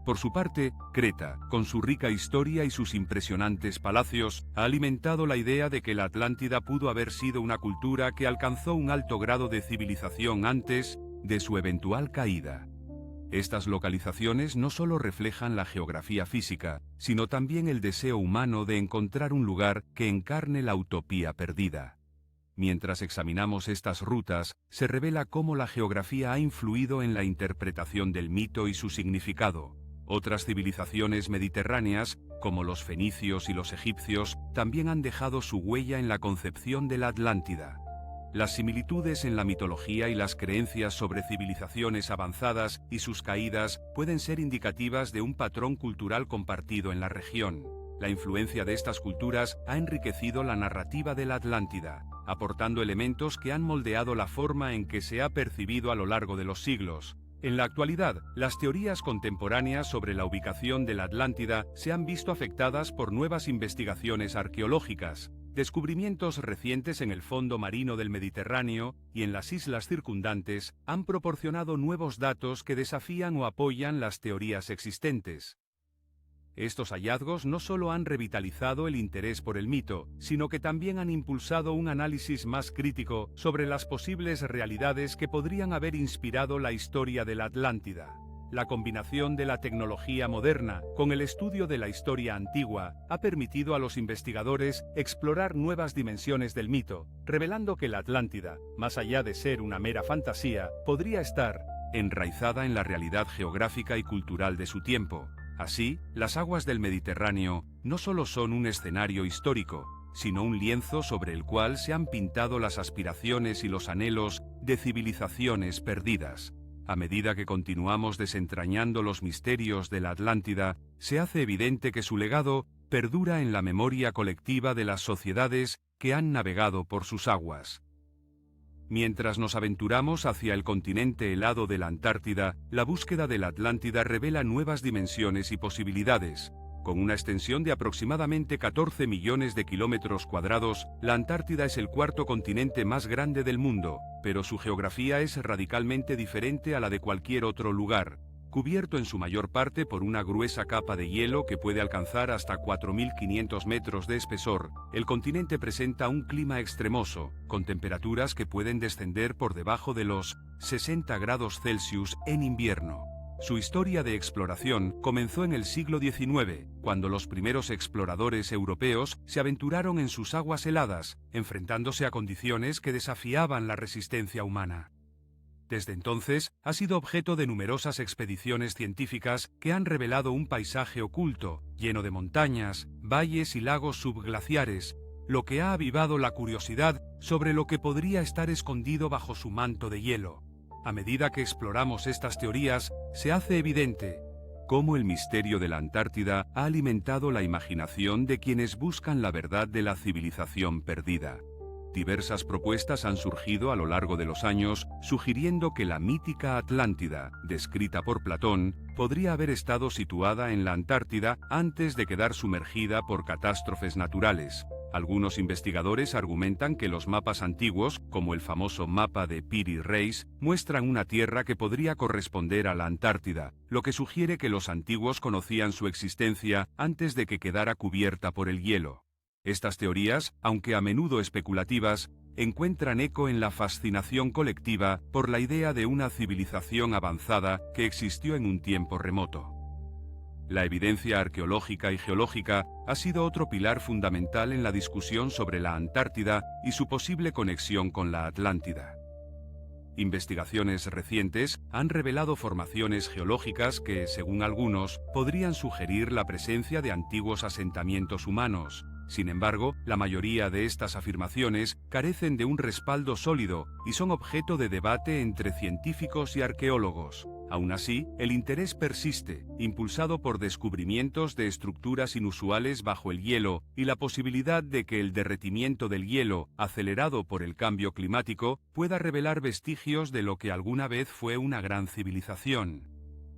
Por su parte, Creta, con su rica historia y sus impresionantes palacios, ha alimentado la idea de que la Atlántida pudo haber sido una cultura que alcanzó un alto grado de civilización antes de su eventual caída. Estas localizaciones no solo reflejan la geografía física, sino también el deseo humano de encontrar un lugar que encarne la utopía perdida. Mientras examinamos estas rutas, se revela cómo la geografía ha influido en la interpretación del mito y su significado. Otras civilizaciones mediterráneas, como los fenicios y los egipcios, también han dejado su huella en la concepción de la Atlántida. Las similitudes en la mitología y las creencias sobre civilizaciones avanzadas y sus caídas pueden ser indicativas de un patrón cultural compartido en la región. La influencia de estas culturas ha enriquecido la narrativa de la Atlántida, aportando elementos que han moldeado la forma en que se ha percibido a lo largo de los siglos. En la actualidad, las teorías contemporáneas sobre la ubicación de la Atlántida se han visto afectadas por nuevas investigaciones arqueológicas, descubrimientos recientes en el fondo marino del Mediterráneo y en las islas circundantes han proporcionado nuevos datos que desafían o apoyan las teorías existentes. Estos hallazgos no solo han revitalizado el interés por el mito, sino que también han impulsado un análisis más crítico sobre las posibles realidades que podrían haber inspirado la historia de la Atlántida. La combinación de la tecnología moderna con el estudio de la historia antigua ha permitido a los investigadores explorar nuevas dimensiones del mito, revelando que la Atlántida, más allá de ser una mera fantasía, podría estar enraizada en la realidad geográfica y cultural de su tiempo. Así, las aguas del Mediterráneo no solo son un escenario histórico, sino un lienzo sobre el cual se han pintado las aspiraciones y los anhelos de civilizaciones perdidas. A medida que continuamos desentrañando los misterios de la Atlántida, se hace evidente que su legado perdura en la memoria colectiva de las sociedades que han navegado por sus aguas. Mientras nos aventuramos hacia el continente helado de la Antártida, la búsqueda de la Atlántida revela nuevas dimensiones y posibilidades. Con una extensión de aproximadamente 14 millones de kilómetros cuadrados, la Antártida es el cuarto continente más grande del mundo, pero su geografía es radicalmente diferente a la de cualquier otro lugar. Cubierto en su mayor parte por una gruesa capa de hielo que puede alcanzar hasta 4.500 metros de espesor, el continente presenta un clima extremoso, con temperaturas que pueden descender por debajo de los 60 grados Celsius en invierno. Su historia de exploración comenzó en el siglo XIX, cuando los primeros exploradores europeos se aventuraron en sus aguas heladas, enfrentándose a condiciones que desafiaban la resistencia humana. Desde entonces, ha sido objeto de numerosas expediciones científicas que han revelado un paisaje oculto, lleno de montañas, valles y lagos subglaciares, lo que ha avivado la curiosidad sobre lo que podría estar escondido bajo su manto de hielo. A medida que exploramos estas teorías, se hace evidente cómo el misterio de la Antártida ha alimentado la imaginación de quienes buscan la verdad de la civilización perdida. Diversas propuestas han surgido a lo largo de los años, sugiriendo que la mítica Atlántida, descrita por Platón, podría haber estado situada en la Antártida antes de quedar sumergida por catástrofes naturales. Algunos investigadores argumentan que los mapas antiguos, como el famoso mapa de Piri Reis, muestran una tierra que podría corresponder a la Antártida, lo que sugiere que los antiguos conocían su existencia antes de que quedara cubierta por el hielo. Estas teorías, aunque a menudo especulativas, encuentran eco en la fascinación colectiva por la idea de una civilización avanzada que existió en un tiempo remoto. La evidencia arqueológica y geológica ha sido otro pilar fundamental en la discusión sobre la Antártida y su posible conexión con la Atlántida. Investigaciones recientes han revelado formaciones geológicas que, según algunos, podrían sugerir la presencia de antiguos asentamientos humanos. Sin embargo, la mayoría de estas afirmaciones carecen de un respaldo sólido y son objeto de debate entre científicos y arqueólogos. Aún así, el interés persiste, impulsado por descubrimientos de estructuras inusuales bajo el hielo y la posibilidad de que el derretimiento del hielo, acelerado por el cambio climático, pueda revelar vestigios de lo que alguna vez fue una gran civilización.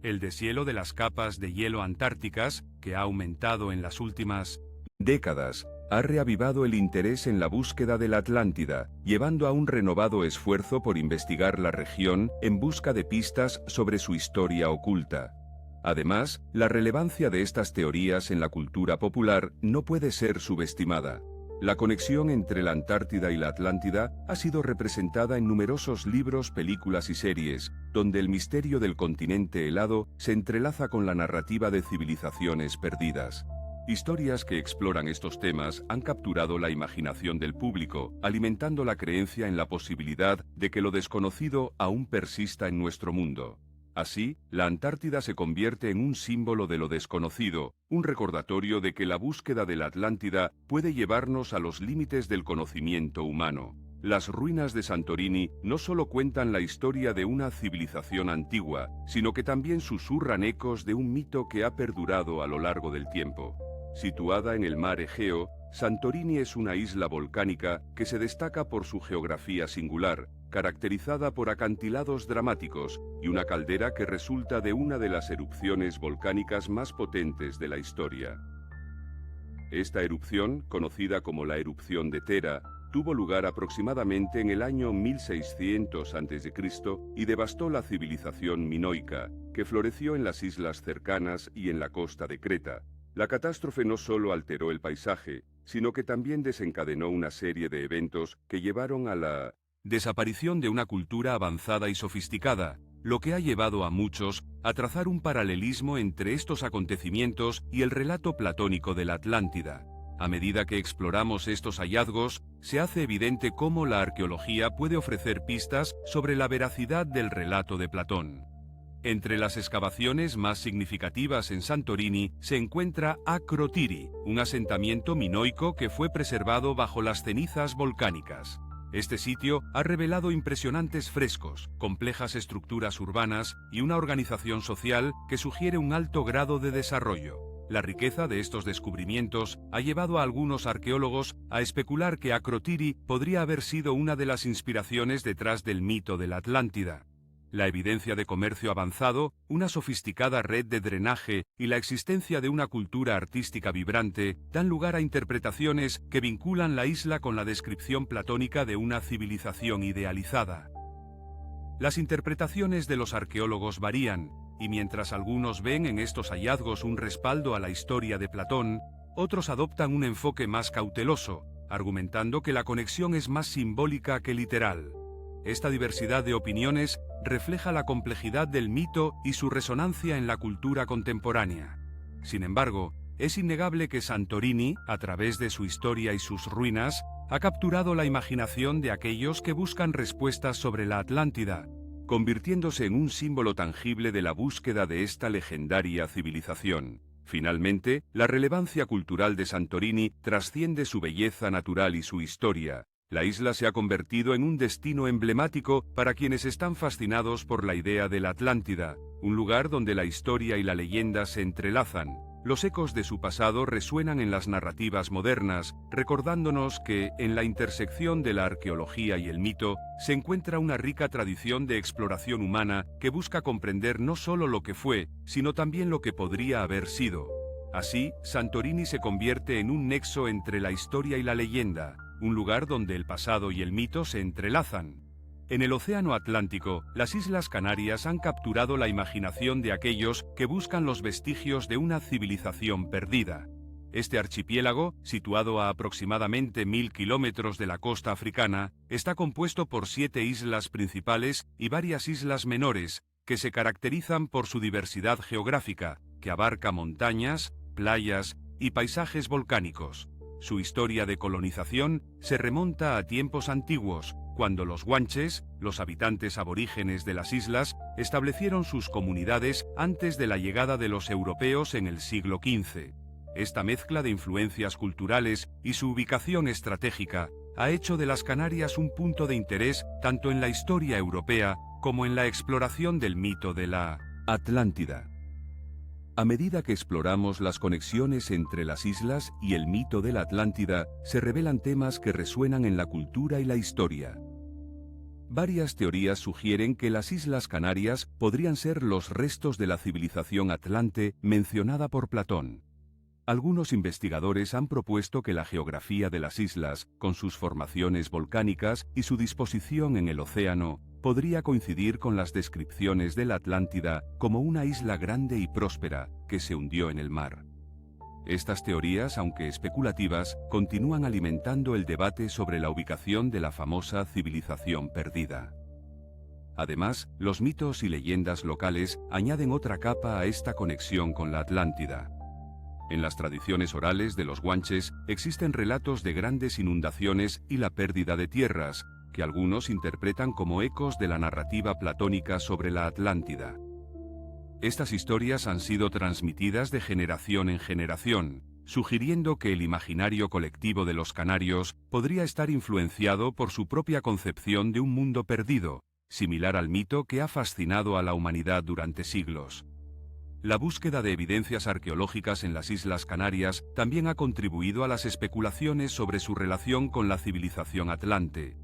El deshielo de las capas de hielo antárticas, que ha aumentado en las últimas décadas, ha reavivado el interés en la búsqueda de la Atlántida, llevando a un renovado esfuerzo por investigar la región en busca de pistas sobre su historia oculta. Además, la relevancia de estas teorías en la cultura popular no puede ser subestimada. La conexión entre la Antártida y la Atlántida ha sido representada en numerosos libros, películas y series, donde el misterio del continente helado se entrelaza con la narrativa de civilizaciones perdidas. Historias que exploran estos temas han capturado la imaginación del público, alimentando la creencia en la posibilidad de que lo desconocido aún persista en nuestro mundo. Así, la Antártida se convierte en un símbolo de lo desconocido, un recordatorio de que la búsqueda de la Atlántida puede llevarnos a los límites del conocimiento humano. Las ruinas de Santorini no solo cuentan la historia de una civilización antigua, sino que también susurran ecos de un mito que ha perdurado a lo largo del tiempo. Situada en el mar Egeo, Santorini es una isla volcánica que se destaca por su geografía singular, caracterizada por acantilados dramáticos y una caldera que resulta de una de las erupciones volcánicas más potentes de la historia. Esta erupción, conocida como la erupción de Tera, tuvo lugar aproximadamente en el año 1600 a.C. y devastó la civilización minoica, que floreció en las islas cercanas y en la costa de Creta. La catástrofe no solo alteró el paisaje, sino que también desencadenó una serie de eventos que llevaron a la desaparición de una cultura avanzada y sofisticada, lo que ha llevado a muchos a trazar un paralelismo entre estos acontecimientos y el relato platónico de la Atlántida. A medida que exploramos estos hallazgos, se hace evidente cómo la arqueología puede ofrecer pistas sobre la veracidad del relato de Platón. Entre las excavaciones más significativas en Santorini se encuentra Akrotiri, un asentamiento minoico que fue preservado bajo las cenizas volcánicas. Este sitio ha revelado impresionantes frescos, complejas estructuras urbanas y una organización social que sugiere un alto grado de desarrollo. La riqueza de estos descubrimientos ha llevado a algunos arqueólogos a especular que Akrotiri podría haber sido una de las inspiraciones detrás del mito de la Atlántida. La evidencia de comercio avanzado, una sofisticada red de drenaje y la existencia de una cultura artística vibrante dan lugar a interpretaciones que vinculan la isla con la descripción platónica de una civilización idealizada. Las interpretaciones de los arqueólogos varían, y mientras algunos ven en estos hallazgos un respaldo a la historia de Platón, otros adoptan un enfoque más cauteloso, argumentando que la conexión es más simbólica que literal. Esta diversidad de opiniones refleja la complejidad del mito y su resonancia en la cultura contemporánea. Sin embargo, es innegable que Santorini, a través de su historia y sus ruinas, ha capturado la imaginación de aquellos que buscan respuestas sobre la Atlántida, convirtiéndose en un símbolo tangible de la búsqueda de esta legendaria civilización. Finalmente, la relevancia cultural de Santorini trasciende su belleza natural y su historia. La isla se ha convertido en un destino emblemático para quienes están fascinados por la idea de la Atlántida, un lugar donde la historia y la leyenda se entrelazan. Los ecos de su pasado resuenan en las narrativas modernas, recordándonos que, en la intersección de la arqueología y el mito, se encuentra una rica tradición de exploración humana que busca comprender no solo lo que fue, sino también lo que podría haber sido. Así, Santorini se convierte en un nexo entre la historia y la leyenda, un lugar donde el pasado y el mito se entrelazan. En el Océano Atlántico, las Islas Canarias han capturado la imaginación de aquellos que buscan los vestigios de una civilización perdida. Este archipiélago, situado a aproximadamente 1000 kilómetros de la costa africana, está compuesto por 7 islas principales y varias islas menores, que se caracterizan por su diversidad geográfica, que abarca montañas, playas y paisajes volcánicos. Su historia de colonización se remonta a tiempos antiguos, cuando los guanches, los habitantes aborígenes de las islas, establecieron sus comunidades antes de la llegada de los europeos en el siglo XV. Esta mezcla de influencias culturales y su ubicación estratégica ha hecho de las Canarias un punto de interés tanto en la historia europea como en la exploración del mito de la Atlántida. A medida que exploramos las conexiones entre las islas y el mito de la Atlántida, se revelan temas que resuenan en la cultura y la historia. Varias teorías sugieren que las Islas Canarias podrían ser los restos de la civilización atlante mencionada por Platón. Algunos investigadores han propuesto que la geografía de las islas, con sus formaciones volcánicas y su disposición en el océano, podría coincidir con las descripciones de la Atlántida como una isla grande y próspera que se hundió en el mar. Estas teorías, aunque especulativas, continúan alimentando el debate sobre la ubicación de la famosa civilización perdida. Además, los mitos y leyendas locales añaden otra capa a esta conexión con la Atlántida. En las tradiciones orales de los guanches existen relatos de grandes inundaciones y la pérdida de tierras, que algunos interpretan como ecos de la narrativa platónica sobre la Atlántida. Estas historias han sido transmitidas de generación en generación, sugiriendo que el imaginario colectivo de los canarios podría estar influenciado por su propia concepción de un mundo perdido, similar al mito que ha fascinado a la humanidad durante siglos. La búsqueda de evidencias arqueológicas en las Islas Canarias también ha contribuido a las especulaciones sobre su relación con la civilización atlante.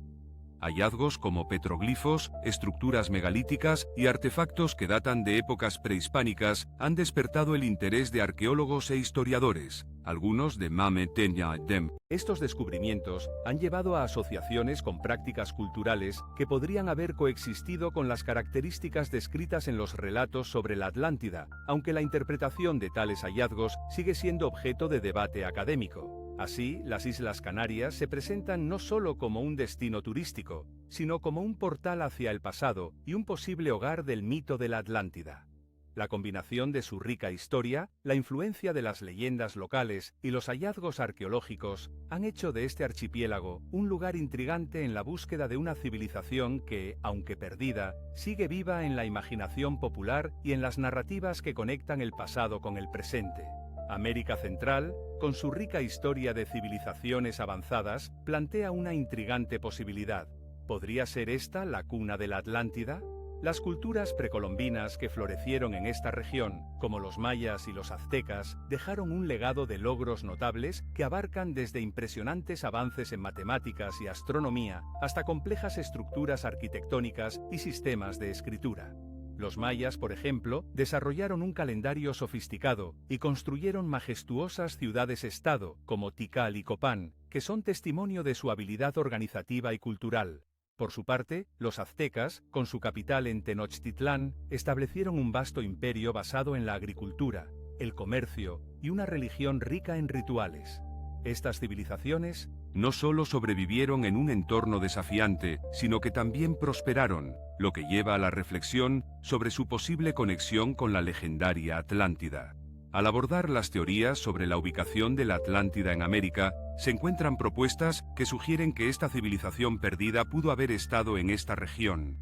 Hallazgos como petroglifos, estructuras megalíticas y artefactos que datan de épocas prehispánicas han despertado el interés de arqueólogos e historiadores, algunos de Mame Tenya Dem. Estos descubrimientos han llevado a asociaciones con prácticas culturales que podrían haber coexistido con las características descritas en los relatos sobre la Atlántida, aunque la interpretación de tales hallazgos sigue siendo objeto de debate académico. Así, las Islas Canarias se presentan no solo como un destino turístico, sino como un portal hacia el pasado y un posible hogar del mito de la Atlántida. La combinación de su rica historia, la influencia de las leyendas locales y los hallazgos arqueológicos han hecho de este archipiélago un lugar intrigante en la búsqueda de una civilización que, aunque perdida, sigue viva en la imaginación popular y en las narrativas que conectan el pasado con el presente. América Central, con su rica historia de civilizaciones avanzadas, plantea una intrigante posibilidad. ¿Podría ser esta la cuna de la Atlántida? Las culturas precolombinas que florecieron en esta región, como los mayas y los aztecas, dejaron un legado de logros notables que abarcan desde impresionantes avances en matemáticas y astronomía hasta complejas estructuras arquitectónicas y sistemas de escritura. Los mayas, por ejemplo, desarrollaron un calendario sofisticado y construyeron majestuosas ciudades-estado como Tikal y Copán, que son testimonio de su habilidad organizativa y cultural. Por su parte, los aztecas, con su capital en Tenochtitlán, establecieron un vasto imperio basado en la agricultura, el comercio y una religión rica en rituales. Estas civilizaciones no solo sobrevivieron en un entorno desafiante, sino que también prosperaron, lo que lleva a la reflexión sobre su posible conexión con la legendaria Atlántida. Al abordar las teorías sobre la ubicación de la Atlántida en América, se encuentran propuestas que sugieren que esta civilización perdida pudo haber estado en esta región.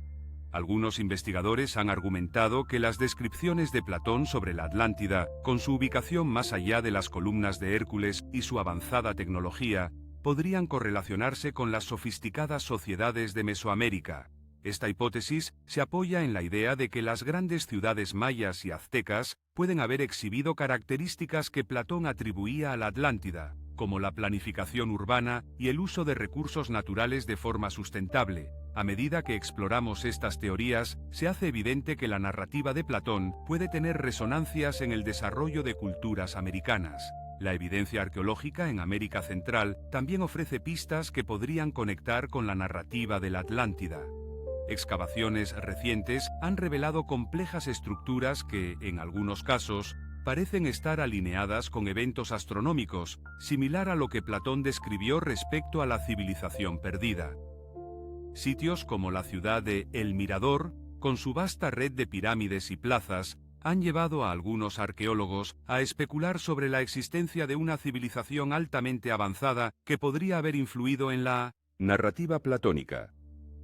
Algunos investigadores han argumentado que las descripciones de Platón sobre la Atlántida, con su ubicación más allá de las columnas de Hércules y su avanzada tecnología, podrían correlacionarse con las sofisticadas sociedades de Mesoamérica. Esta hipótesis se apoya en la idea de que las grandes ciudades mayas y aztecas pueden haber exhibido características que Platón atribuía a la Atlántida, como la planificación urbana y el uso de recursos naturales de forma sustentable. A medida que exploramos estas teorías, se hace evidente que la narrativa de Platón puede tener resonancias en el desarrollo de culturas americanas. La evidencia arqueológica en América Central también ofrece pistas que podrían conectar con la narrativa de la Atlántida. Excavaciones recientes han revelado complejas estructuras que, en algunos casos, parecen estar alineadas con eventos astronómicos, similar a lo que Platón describió respecto a la civilización perdida. Sitios como la ciudad de El Mirador, con su vasta red de pirámides y plazas, han llevado a algunos arqueólogos a especular sobre la existencia de una civilización altamente avanzada que podría haber influido en la narrativa platónica.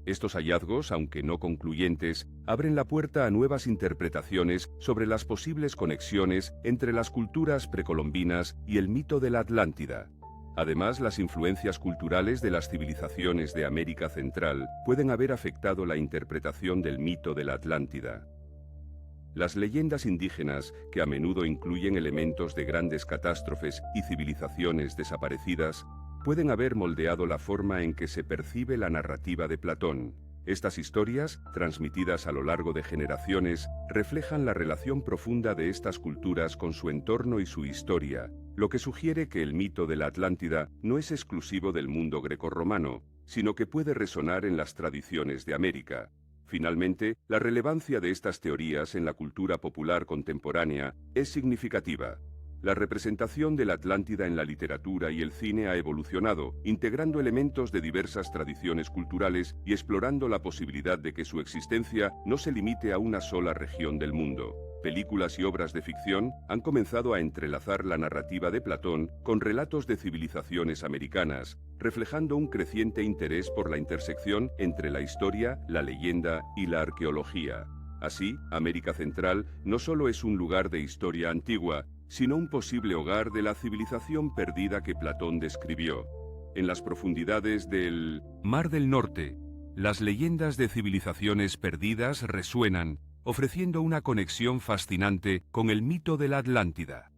Estos hallazgos, aunque no concluyentes, abren la puerta a nuevas interpretaciones sobre las posibles conexiones entre las culturas precolombinas y el mito de la Atlántida. Además, las influencias culturales de las civilizaciones de América Central pueden haber afectado la interpretación del mito de la Atlántida. Las leyendas indígenas, que a menudo incluyen elementos de grandes catástrofes y civilizaciones desaparecidas, pueden haber moldeado la forma en que se percibe la narrativa de Platón. Estas historias, transmitidas a lo largo de generaciones, reflejan la relación profunda de estas culturas con su entorno y su historia, lo que sugiere que el mito de la Atlántida no es exclusivo del mundo grecorromano, sino que puede resonar en las tradiciones de América. Finalmente, la relevancia de estas teorías en la cultura popular contemporánea es significativa. La representación de la Atlántida en la literatura y el cine ha evolucionado, integrando elementos de diversas tradiciones culturales y explorando la posibilidad de que su existencia no se limite a una sola región del mundo. Películas y obras de ficción han comenzado a entrelazar la narrativa de Platón con relatos de civilizaciones americanas, reflejando un creciente interés por la intersección entre la historia, la leyenda y la arqueología. Así, América Central no solo es un lugar de historia antigua, sino un posible hogar de la civilización perdida que Platón describió. En las profundidades del Mar del Norte, las leyendas de civilizaciones perdidas resuenan, ofreciendo una conexión fascinante con el mito de la Atlántida.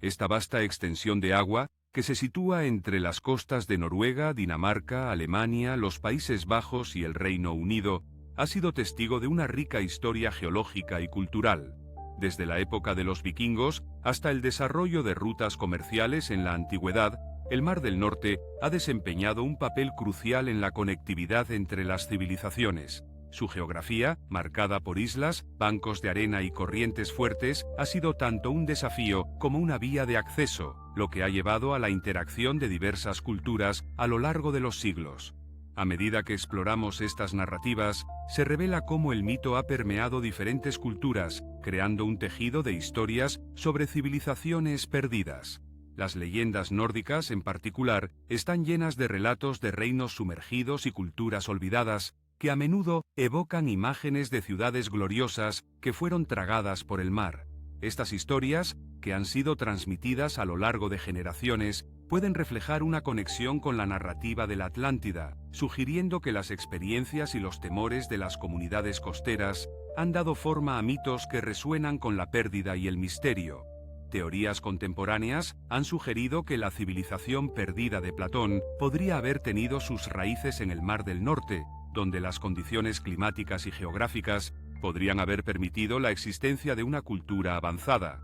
Esta vasta extensión de agua, que se sitúa entre las costas de Noruega, Dinamarca, Alemania, los Países Bajos y el Reino Unido, ha sido testigo de una rica historia geológica y cultural. Desde la época de los vikingos hasta el desarrollo de rutas comerciales en la antigüedad, el Mar del Norte ha desempeñado un papel crucial en la conectividad entre las civilizaciones. Su geografía, marcada por islas, bancos de arena y corrientes fuertes, ha sido tanto un desafío como una vía de acceso, lo que ha llevado a la interacción de diversas culturas a lo largo de los siglos. A medida que exploramos estas narrativas, se revela cómo el mito ha permeado diferentes culturas, creando un tejido de historias sobre civilizaciones perdidas. Las leyendas nórdicas, en particular, están llenas de relatos de reinos sumergidos y culturas olvidadas, que a menudo evocan imágenes de ciudades gloriosas que fueron tragadas por el mar. Estas historias, que han sido transmitidas a lo largo de generaciones, pueden reflejar una conexión con la narrativa de la Atlántida, sugiriendo que las experiencias y los temores de las comunidades costeras han dado forma a mitos que resuenan con la pérdida y el misterio. Teorías contemporáneas han sugerido que la civilización perdida de Platón podría haber tenido sus raíces en el Mar del Norte, donde las condiciones climáticas y geográficas podrían haber permitido la existencia de una cultura avanzada.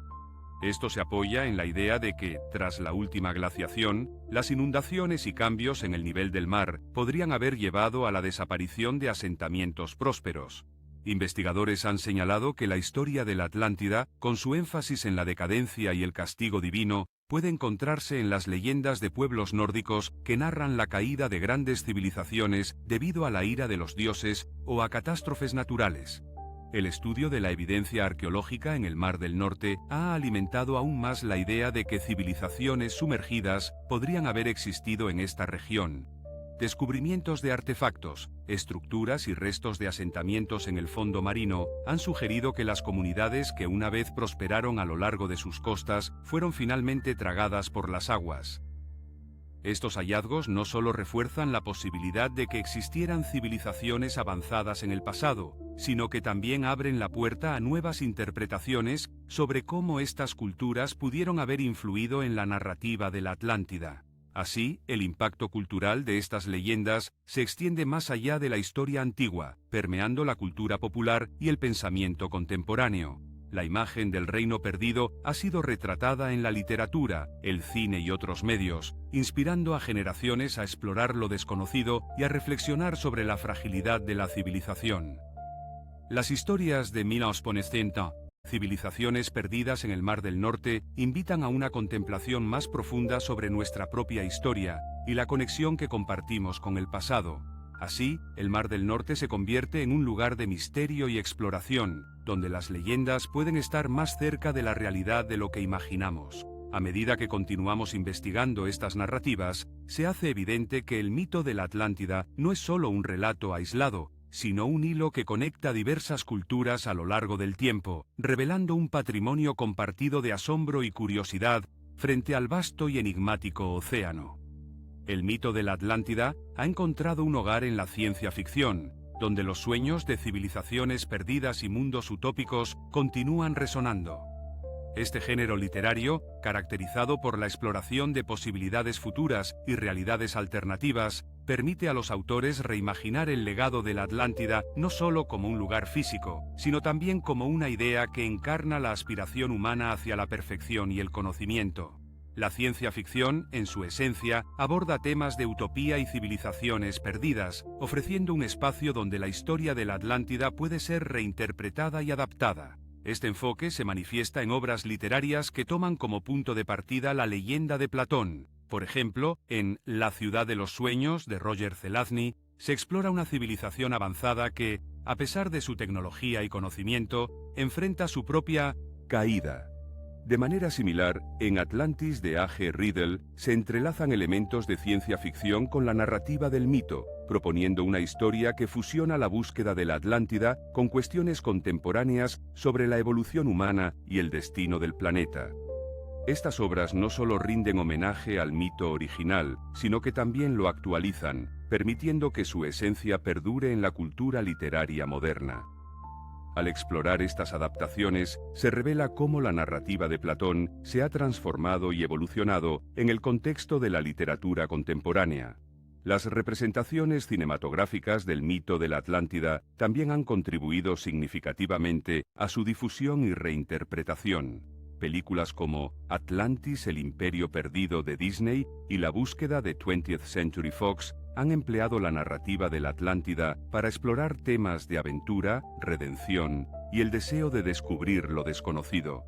Esto se apoya en la idea de que, tras la última glaciación, las inundaciones y cambios en el nivel del mar podrían haber llevado a la desaparición de asentamientos prósperos. Investigadores han señalado que la historia de la Atlántida, con su énfasis en la decadencia y el castigo divino, puede encontrarse en las leyendas de pueblos nórdicos que narran la caída de grandes civilizaciones debido a la ira de los dioses o a catástrofes naturales. El estudio de la evidencia arqueológica en el Mar del Norte ha alimentado aún más la idea de que civilizaciones sumergidas podrían haber existido en esta región. Descubrimientos de artefactos, estructuras y restos de asentamientos en el fondo marino han sugerido que las comunidades que una vez prosperaron a lo largo de sus costas fueron finalmente tragadas por las aguas. Estos hallazgos no solo refuerzan la posibilidad de que existieran civilizaciones avanzadas en el pasado, sino que también abren la puerta a nuevas interpretaciones sobre cómo estas culturas pudieron haber influido en la narrativa de la Atlántida. Así, el impacto cultural de estas leyendas se extiende más allá de la historia antigua, permeando la cultura popular y el pensamiento contemporáneo. La imagen del reino perdido ha sido retratada en la literatura, el cine y otros medios, inspirando a generaciones a explorar lo desconocido y a reflexionar sobre la fragilidad de la civilización. Las historias de Milos Ponestenta, civilizaciones perdidas en el Mar del Norte, invitan a una contemplación más profunda sobre nuestra propia historia y la conexión que compartimos con el pasado. Así, el Mar del Norte se convierte en un lugar de misterio y exploración, donde las leyendas pueden estar más cerca de la realidad de lo que imaginamos. A medida que continuamos investigando estas narrativas, se hace evidente que el mito de la Atlántida no es solo un relato aislado, sino un hilo que conecta diversas culturas a lo largo del tiempo, revelando un patrimonio compartido de asombro y curiosidad frente al vasto y enigmático océano. El mito de la Atlántida ha encontrado un hogar en la ciencia ficción, donde los sueños de civilizaciones perdidas y mundos utópicos continúan resonando. Este género literario, caracterizado por la exploración de posibilidades futuras y realidades alternativas, permite a los autores reimaginar el legado de la Atlántida no solo como un lugar físico, sino también como una idea que encarna la aspiración humana hacia la perfección y el conocimiento. La ciencia ficción, en su esencia, aborda temas de utopía y civilizaciones perdidas, ofreciendo un espacio donde la historia de la Atlántida puede ser reinterpretada y adaptada. Este enfoque se manifiesta en obras literarias que toman como punto de partida la leyenda de Platón. Por ejemplo, en La ciudad de los sueños, de Roger Zelazny, se explora una civilización avanzada que, a pesar de su tecnología y conocimiento, enfrenta su propia caída. De manera similar, en Atlantis de A.G. Riddle se entrelazan elementos de ciencia ficción con la narrativa del mito, proponiendo una historia que fusiona la búsqueda de la Atlántida con cuestiones contemporáneas sobre la evolución humana y el destino del planeta. Estas obras no solo rinden homenaje al mito original, sino que también lo actualizan, permitiendo que su esencia perdure en la cultura literaria moderna. Al explorar estas adaptaciones, se revela cómo la narrativa de Platón se ha transformado y evolucionado en el contexto de la literatura contemporánea. Las representaciones cinematográficas del mito de la Atlántida también han contribuido significativamente a su difusión y reinterpretación. Películas como Atlantis, el Imperio Perdido de Disney y La Búsqueda de 20th Century Fox han empleado la narrativa de la Atlántida para explorar temas de aventura, redención y el deseo de descubrir lo desconocido.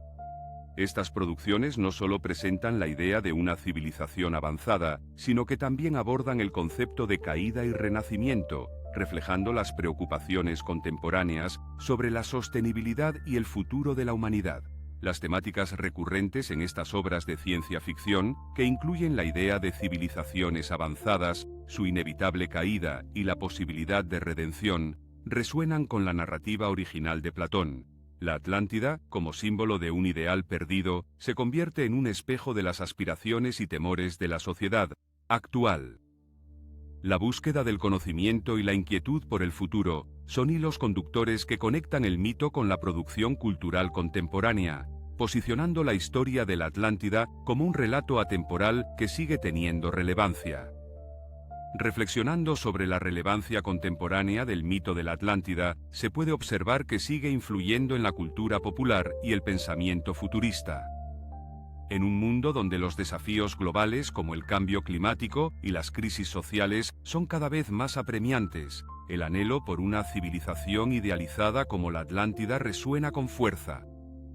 Estas producciones no solo presentan la idea de una civilización avanzada, sino que también abordan el concepto de caída y renacimiento, reflejando las preocupaciones contemporáneas sobre la sostenibilidad y el futuro de la humanidad. Las temáticas recurrentes en estas obras de ciencia ficción, que incluyen la idea de civilizaciones avanzadas, su inevitable caída y la posibilidad de redención, resuenan con la narrativa original de Platón. La Atlántida, como símbolo de un ideal perdido, se convierte en un espejo de las aspiraciones y temores de la sociedad actual. La búsqueda del conocimiento y la inquietud por el futuro son hilos conductores que conectan el mito con la producción cultural contemporánea, posicionando la historia de la Atlántida como un relato atemporal que sigue teniendo relevancia. Reflexionando sobre la relevancia contemporánea del mito de la Atlántida, se puede observar que sigue influyendo en la cultura popular y el pensamiento futurista. En un mundo donde los desafíos globales como el cambio climático y las crisis sociales son cada vez más apremiantes, el anhelo por una civilización idealizada como la Atlántida resuena con fuerza.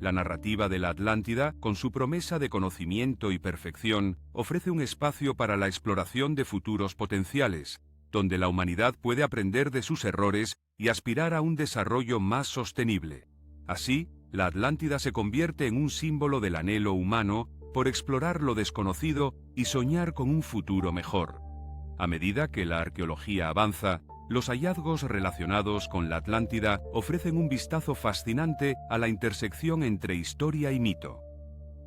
La narrativa de la Atlántida, con su promesa de conocimiento y perfección, ofrece un espacio para la exploración de futuros potenciales, donde la humanidad puede aprender de sus errores y aspirar a un desarrollo más sostenible. Así, la Atlántida se convierte en un símbolo del anhelo humano por explorar lo desconocido y soñar con un futuro mejor. A medida que la arqueología avanza, los hallazgos relacionados con la Atlántida ofrecen un vistazo fascinante a la intersección entre historia y mito.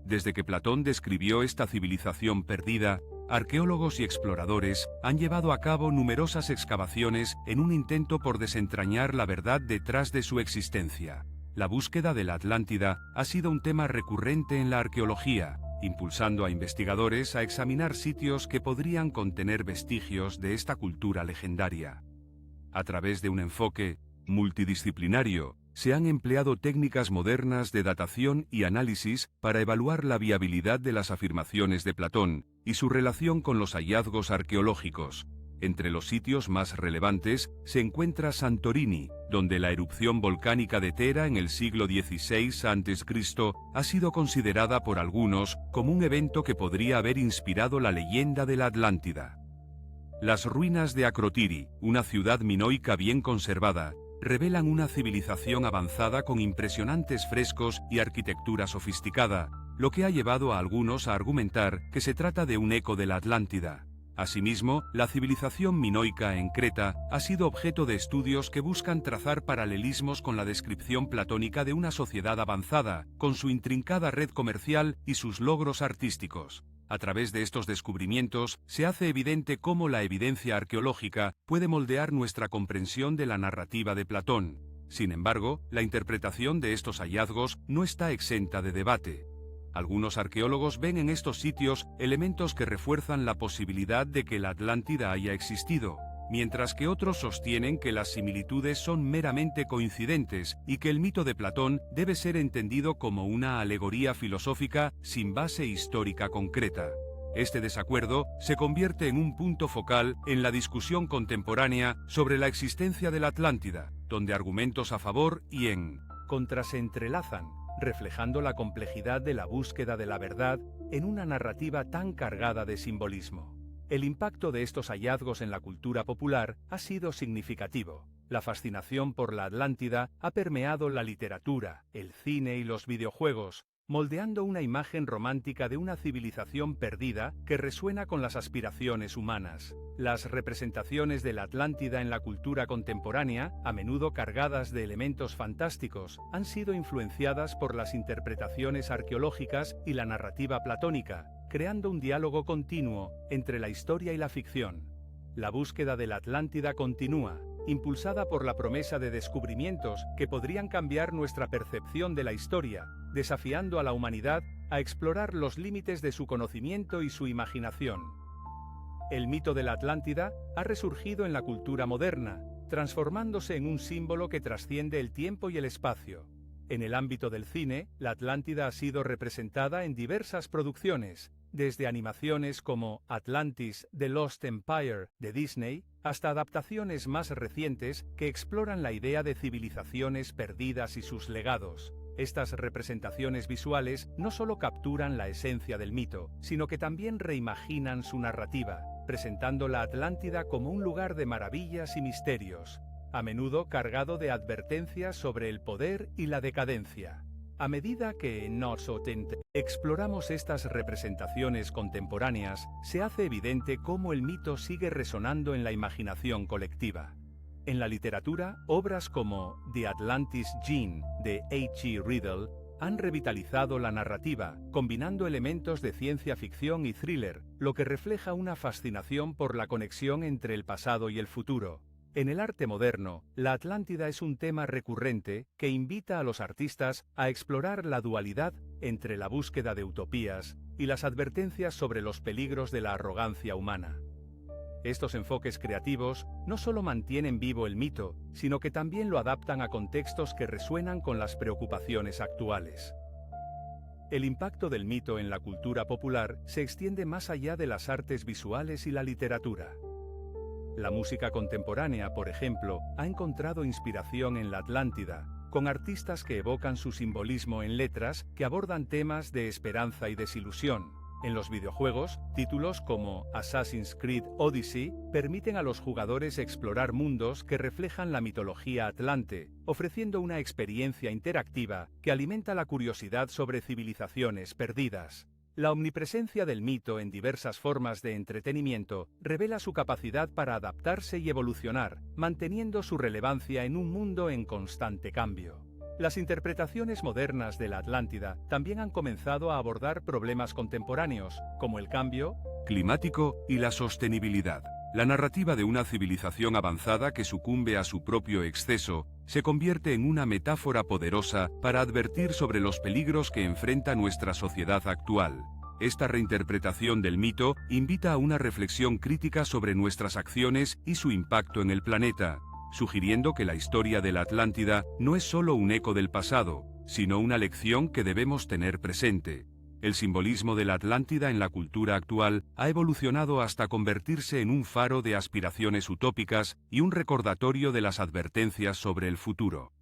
Desde que Platón describió esta civilización perdida, arqueólogos y exploradores han llevado a cabo numerosas excavaciones en un intento por desentrañar la verdad detrás de su existencia. La búsqueda de la Atlántida ha sido un tema recurrente en la arqueología, impulsando a investigadores a examinar sitios que podrían contener vestigios de esta cultura legendaria. A través de un enfoque multidisciplinario, se han empleado técnicas modernas de datación y análisis para evaluar la viabilidad de las afirmaciones de Platón y su relación con los hallazgos arqueológicos. Entre los sitios más relevantes se encuentra Santorini, donde la erupción volcánica de Thera en el siglo XVI a.C. ha sido considerada por algunos como un evento que podría haber inspirado la leyenda de la Atlántida. Las ruinas de Akrotiri, una ciudad minoica bien conservada, revelan una civilización avanzada con impresionantes frescos y arquitectura sofisticada, lo que ha llevado a algunos a argumentar que se trata de un eco de la Atlántida. Asimismo, la civilización minoica en Creta ha sido objeto de estudios que buscan trazar paralelismos con la descripción platónica de una sociedad avanzada, con su intrincada red comercial y sus logros artísticos. A través de estos descubrimientos, se hace evidente cómo la evidencia arqueológica puede moldear nuestra comprensión de la narrativa de Platón. Sin embargo, la interpretación de estos hallazgos no está exenta de debate. Algunos arqueólogos ven en estos sitios elementos que refuerzan la posibilidad de que la Atlántida haya existido, mientras que otros sostienen que las similitudes son meramente coincidentes y que el mito de Platón debe ser entendido como una alegoría filosófica sin base histórica concreta. Este desacuerdo se convierte en un punto focal en la discusión contemporánea sobre la existencia de la Atlántida, donde argumentos a favor y en contra se entrelazan, reflejando la complejidad de la búsqueda de la verdad en una narrativa tan cargada de simbolismo. El impacto de estos hallazgos en la cultura popular ha sido significativo. La fascinación por la Atlántida ha permeado la literatura, el cine y los videojuegos, moldeando una imagen romántica de una civilización perdida que resuena con las aspiraciones humanas. Las representaciones de la Atlántida en la cultura contemporánea, a menudo cargadas de elementos fantásticos, han sido influenciadas por las interpretaciones arqueológicas y la narrativa platónica, creando un diálogo continuo entre la historia y la ficción. La búsqueda de la Atlántida continúa, impulsada por la promesa de descubrimientos que podrían cambiar nuestra percepción de la historia, desafiando a la humanidad a explorar los límites de su conocimiento y su imaginación. El mito de la Atlántida ha resurgido en la cultura moderna, transformándose en un símbolo que trasciende el tiempo y el espacio. En el ámbito del cine, la Atlántida ha sido representada en diversas producciones, desde animaciones como Atlantis, The Lost Empire, de Disney, hasta adaptaciones más recientes que exploran la idea de civilizaciones perdidas y sus legados. Estas representaciones visuales no solo capturan la esencia del mito, sino que también reimaginan su narrativa, presentando la Atlántida como un lugar de maravillas y misterios, a menudo cargado de advertencias sobre el poder y la decadencia. A medida que en Not So Tent exploramos estas representaciones contemporáneas, se hace evidente cómo el mito sigue resonando en la imaginación colectiva. En la literatura, obras como The Atlantis Gene, de H.G. Riddle, han revitalizado la narrativa, combinando elementos de ciencia ficción y thriller, lo que refleja una fascinación por la conexión entre el pasado y el futuro. En el arte moderno, la Atlántida es un tema recurrente que invita a los artistas a explorar la dualidad entre la búsqueda de utopías y las advertencias sobre los peligros de la arrogancia humana. Estos enfoques creativos no solo mantienen vivo el mito, sino que también lo adaptan a contextos que resuenan con las preocupaciones actuales. El impacto del mito en la cultura popular se extiende más allá de las artes visuales y la literatura. La música contemporánea, por ejemplo, ha encontrado inspiración en la Atlántida, con artistas que evocan su simbolismo en letras que abordan temas de esperanza y desilusión. En los videojuegos, títulos como Assassin's Creed Odyssey permiten a los jugadores explorar mundos que reflejan la mitología atlante, ofreciendo una experiencia interactiva que alimenta la curiosidad sobre civilizaciones perdidas. La omnipresencia del mito en diversas formas de entretenimiento revela su capacidad para adaptarse y evolucionar, manteniendo su relevancia en un mundo en constante cambio. Las interpretaciones modernas de la Atlántida también han comenzado a abordar problemas contemporáneos, como el cambio climático y la sostenibilidad. La narrativa de una civilización avanzada que sucumbe a su propio exceso se convierte en una metáfora poderosa para advertir sobre los peligros que enfrenta nuestra sociedad actual. Esta reinterpretación del mito invita a una reflexión crítica sobre nuestras acciones y su impacto en el planeta, sugiriendo que la historia de la Atlántida no es solo un eco del pasado, sino una lección que debemos tener presente. El simbolismo de la Atlántida en la cultura actual ha evolucionado hasta convertirse en un faro de aspiraciones utópicas y un recordatorio de las advertencias sobre el futuro.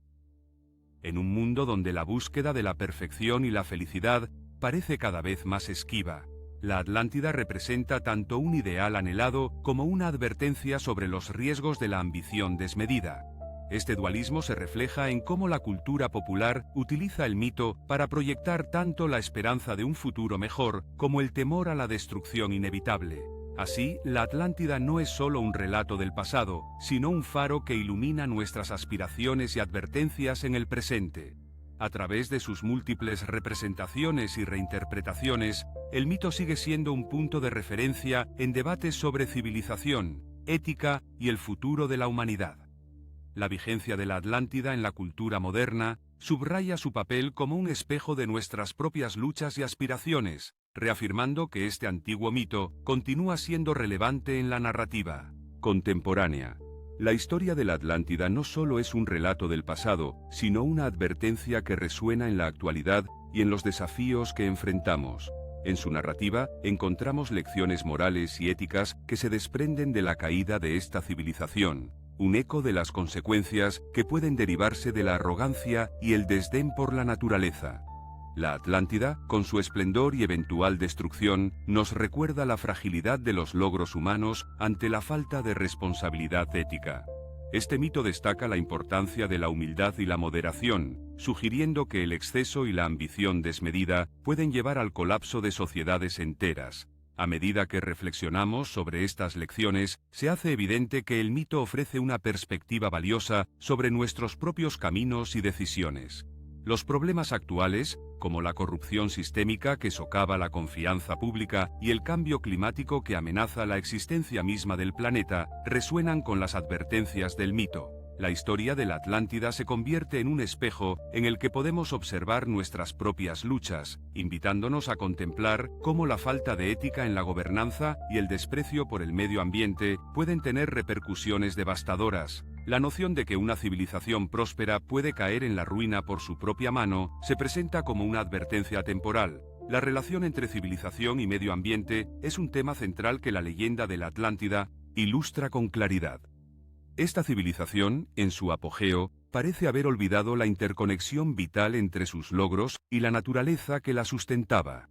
En un mundo donde la búsqueda de la perfección y la felicidad parece cada vez más esquiva, la Atlántida representa tanto un ideal anhelado como una advertencia sobre los riesgos de la ambición desmedida. Este dualismo se refleja en cómo la cultura popular utiliza el mito para proyectar tanto la esperanza de un futuro mejor como el temor a la destrucción inevitable. Así, la Atlántida no es solo un relato del pasado, sino un faro que ilumina nuestras aspiraciones y advertencias en el presente. A través de sus múltiples representaciones y reinterpretaciones, el mito sigue siendo un punto de referencia en debates sobre civilización, ética y el futuro de la humanidad. La vigencia de la Atlántida en la cultura moderna subraya su papel como un espejo de nuestras propias luchas y aspiraciones, reafirmando que este antiguo mito continúa siendo relevante en la narrativa contemporánea. La historia de la Atlántida no solo es un relato del pasado, sino una advertencia que resuena en la actualidad y en los desafíos que enfrentamos. En su narrativa encontramos lecciones morales y éticas que se desprenden de la caída de esta civilización, un eco de las consecuencias que pueden derivarse de la arrogancia y el desdén por la naturaleza. La Atlántida, con su esplendor y eventual destrucción, nos recuerda la fragilidad de los logros humanos ante la falta de responsabilidad ética. Este mito destaca la importancia de la humildad y la moderación, sugiriendo que el exceso y la ambición desmedida pueden llevar al colapso de sociedades enteras. A medida que reflexionamos sobre estas lecciones, se hace evidente que el mito ofrece una perspectiva valiosa sobre nuestros propios caminos y decisiones. Los problemas actuales, como la corrupción sistémica que socava la confianza pública y el cambio climático que amenaza la existencia misma del planeta, resuenan con las advertencias del mito. La historia de la Atlántida se convierte en un espejo en el que podemos observar nuestras propias luchas, invitándonos a contemplar cómo la falta de ética en la gobernanza y el desprecio por el medio ambiente pueden tener repercusiones devastadoras. La noción de que una civilización próspera puede caer en la ruina por su propia mano se presenta como una advertencia temporal. La relación entre civilización y medio ambiente es un tema central que la leyenda de la Atlántida ilustra con claridad. Esta civilización, en su apogeo, parece haber olvidado la interconexión vital entre sus logros y la naturaleza que la sustentaba.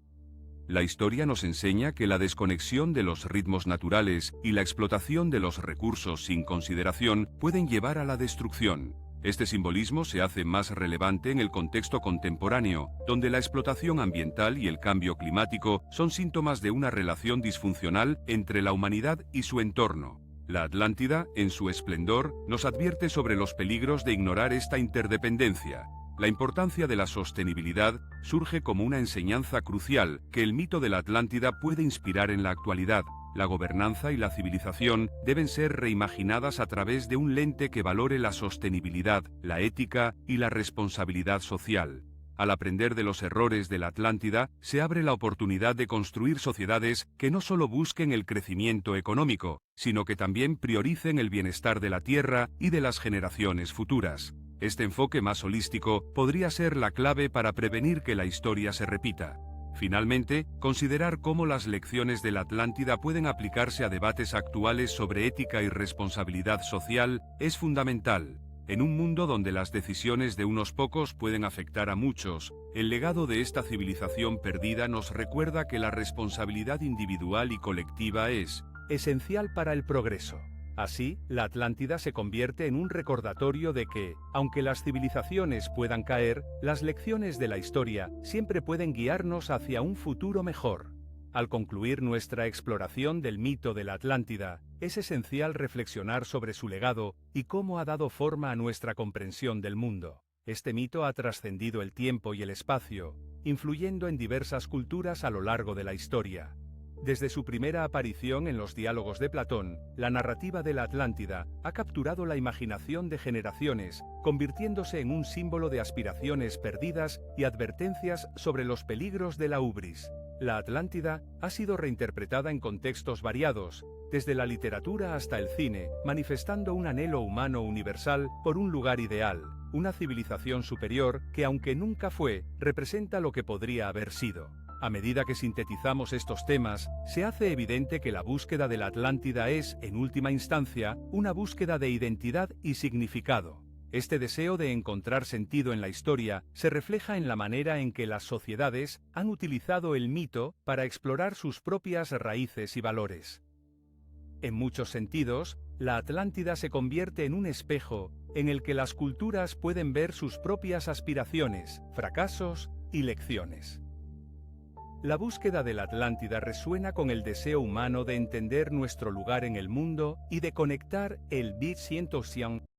La historia nos enseña que la desconexión de los ritmos naturales y la explotación de los recursos sin consideración pueden llevar a la destrucción. Este simbolismo se hace más relevante en el contexto contemporáneo, donde la explotación ambiental y el cambio climático son síntomas de una relación disfuncional entre la humanidad y su entorno. La Atlántida, en su esplendor, nos advierte sobre los peligros de ignorar esta interdependencia. La importancia de la sostenibilidad surge como una enseñanza crucial que el mito de la Atlántida puede inspirar en la actualidad. La gobernanza y la civilización deben ser reimaginadas a través de un lente que valore la sostenibilidad, la ética y la responsabilidad social. Al aprender de los errores de la Atlántida, se abre la oportunidad de construir sociedades que no solo busquen el crecimiento económico, sino que también prioricen el bienestar de la Tierra y de las generaciones futuras. Este enfoque más holístico podría ser la clave para prevenir que la historia se repita. Finalmente, considerar cómo las lecciones de la Atlántida pueden aplicarse a debates actuales sobre ética y responsabilidad social es fundamental. En un mundo donde las decisiones de unos pocos pueden afectar a muchos, el legado de esta civilización perdida nos recuerda que la responsabilidad individual y colectiva es esencial para el progreso. Así, la Atlántida se convierte en un recordatorio de que, aunque las civilizaciones puedan caer, las lecciones de la historia siempre pueden guiarnos hacia un futuro mejor. Al concluir nuestra exploración del mito de la Atlántida, es esencial reflexionar sobre su legado y cómo ha dado forma a nuestra comprensión del mundo. Este mito ha trascendido el tiempo y el espacio, influyendo en diversas culturas a lo largo de la historia. Desde su primera aparición en los diálogos de Platón, la narrativa de la Atlántida ha capturado la imaginación de generaciones, convirtiéndose en un símbolo de aspiraciones perdidas y advertencias sobre los peligros de la hubris. La Atlántida ha sido reinterpretada en contextos variados, desde la literatura hasta el cine, manifestando un anhelo humano universal por un lugar ideal, una civilización superior que, aunque nunca fue, representa lo que podría haber sido. A medida que sintetizamos estos temas, se hace evidente que la búsqueda de la Atlántida es, en última instancia, una búsqueda de identidad y significado. Este deseo de encontrar sentido en la historia se refleja en la manera en que las sociedades han utilizado el mito para explorar sus propias raíces y valores. En muchos sentidos, la Atlántida se convierte en un espejo en el que las culturas pueden ver sus propias aspiraciones, fracasos y lecciones. La búsqueda de la Atlántida resuena con el deseo humano de entender nuestro lugar en el mundo y de conectar el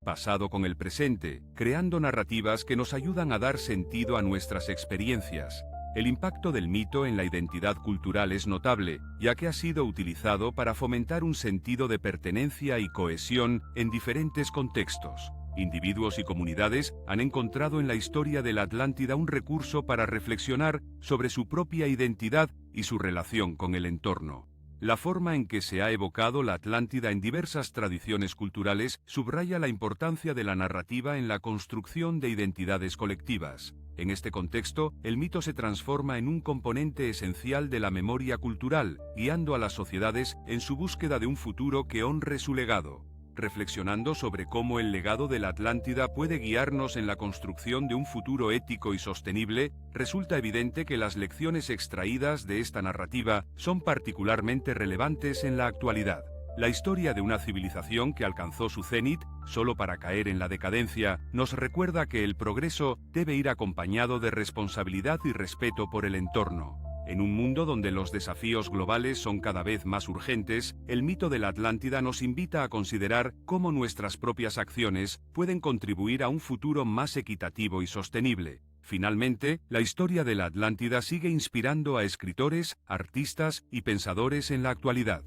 pasado con el presente, creando narrativas que nos ayudan a dar sentido a nuestras experiencias. El impacto del mito en la identidad cultural es notable, ya que ha sido utilizado para fomentar un sentido de pertenencia y cohesión en diferentes contextos. Individuos y comunidades han encontrado en la historia de la Atlántida un recurso para reflexionar sobre su propia identidad y su relación con el entorno. La forma en que se ha evocado la Atlántida en diversas tradiciones culturales subraya la importancia de la narrativa en la construcción de identidades colectivas. En este contexto, el mito se transforma en un componente esencial de la memoria cultural, guiando a las sociedades en su búsqueda de un futuro que honre su legado. Reflexionando sobre cómo el legado de la Atlántida puede guiarnos en la construcción de un futuro ético y sostenible, resulta evidente que las lecciones extraídas de esta narrativa son particularmente relevantes en la actualidad. La historia de una civilización que alcanzó su cenit, solo para caer en la decadencia, nos recuerda que el progreso debe ir acompañado de responsabilidad y respeto por el entorno. En un mundo donde los desafíos globales son cada vez más urgentes, el mito de la Atlántida nos invita a considerar cómo nuestras propias acciones pueden contribuir a un futuro más equitativo y sostenible. Finalmente, la historia de la Atlántida sigue inspirando a escritores, artistas y pensadores en la actualidad.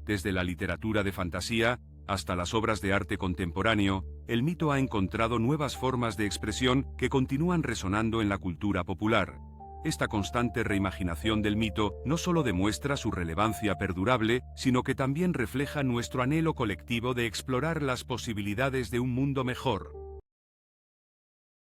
Desde la literatura de fantasía hasta las obras de arte contemporáneo, el mito ha encontrado nuevas formas de expresión que continúan resonando en la cultura popular. Esta constante reimaginación del mito no solo demuestra su relevancia perdurable, sino que también refleja nuestro anhelo colectivo de explorar las posibilidades de un mundo mejor.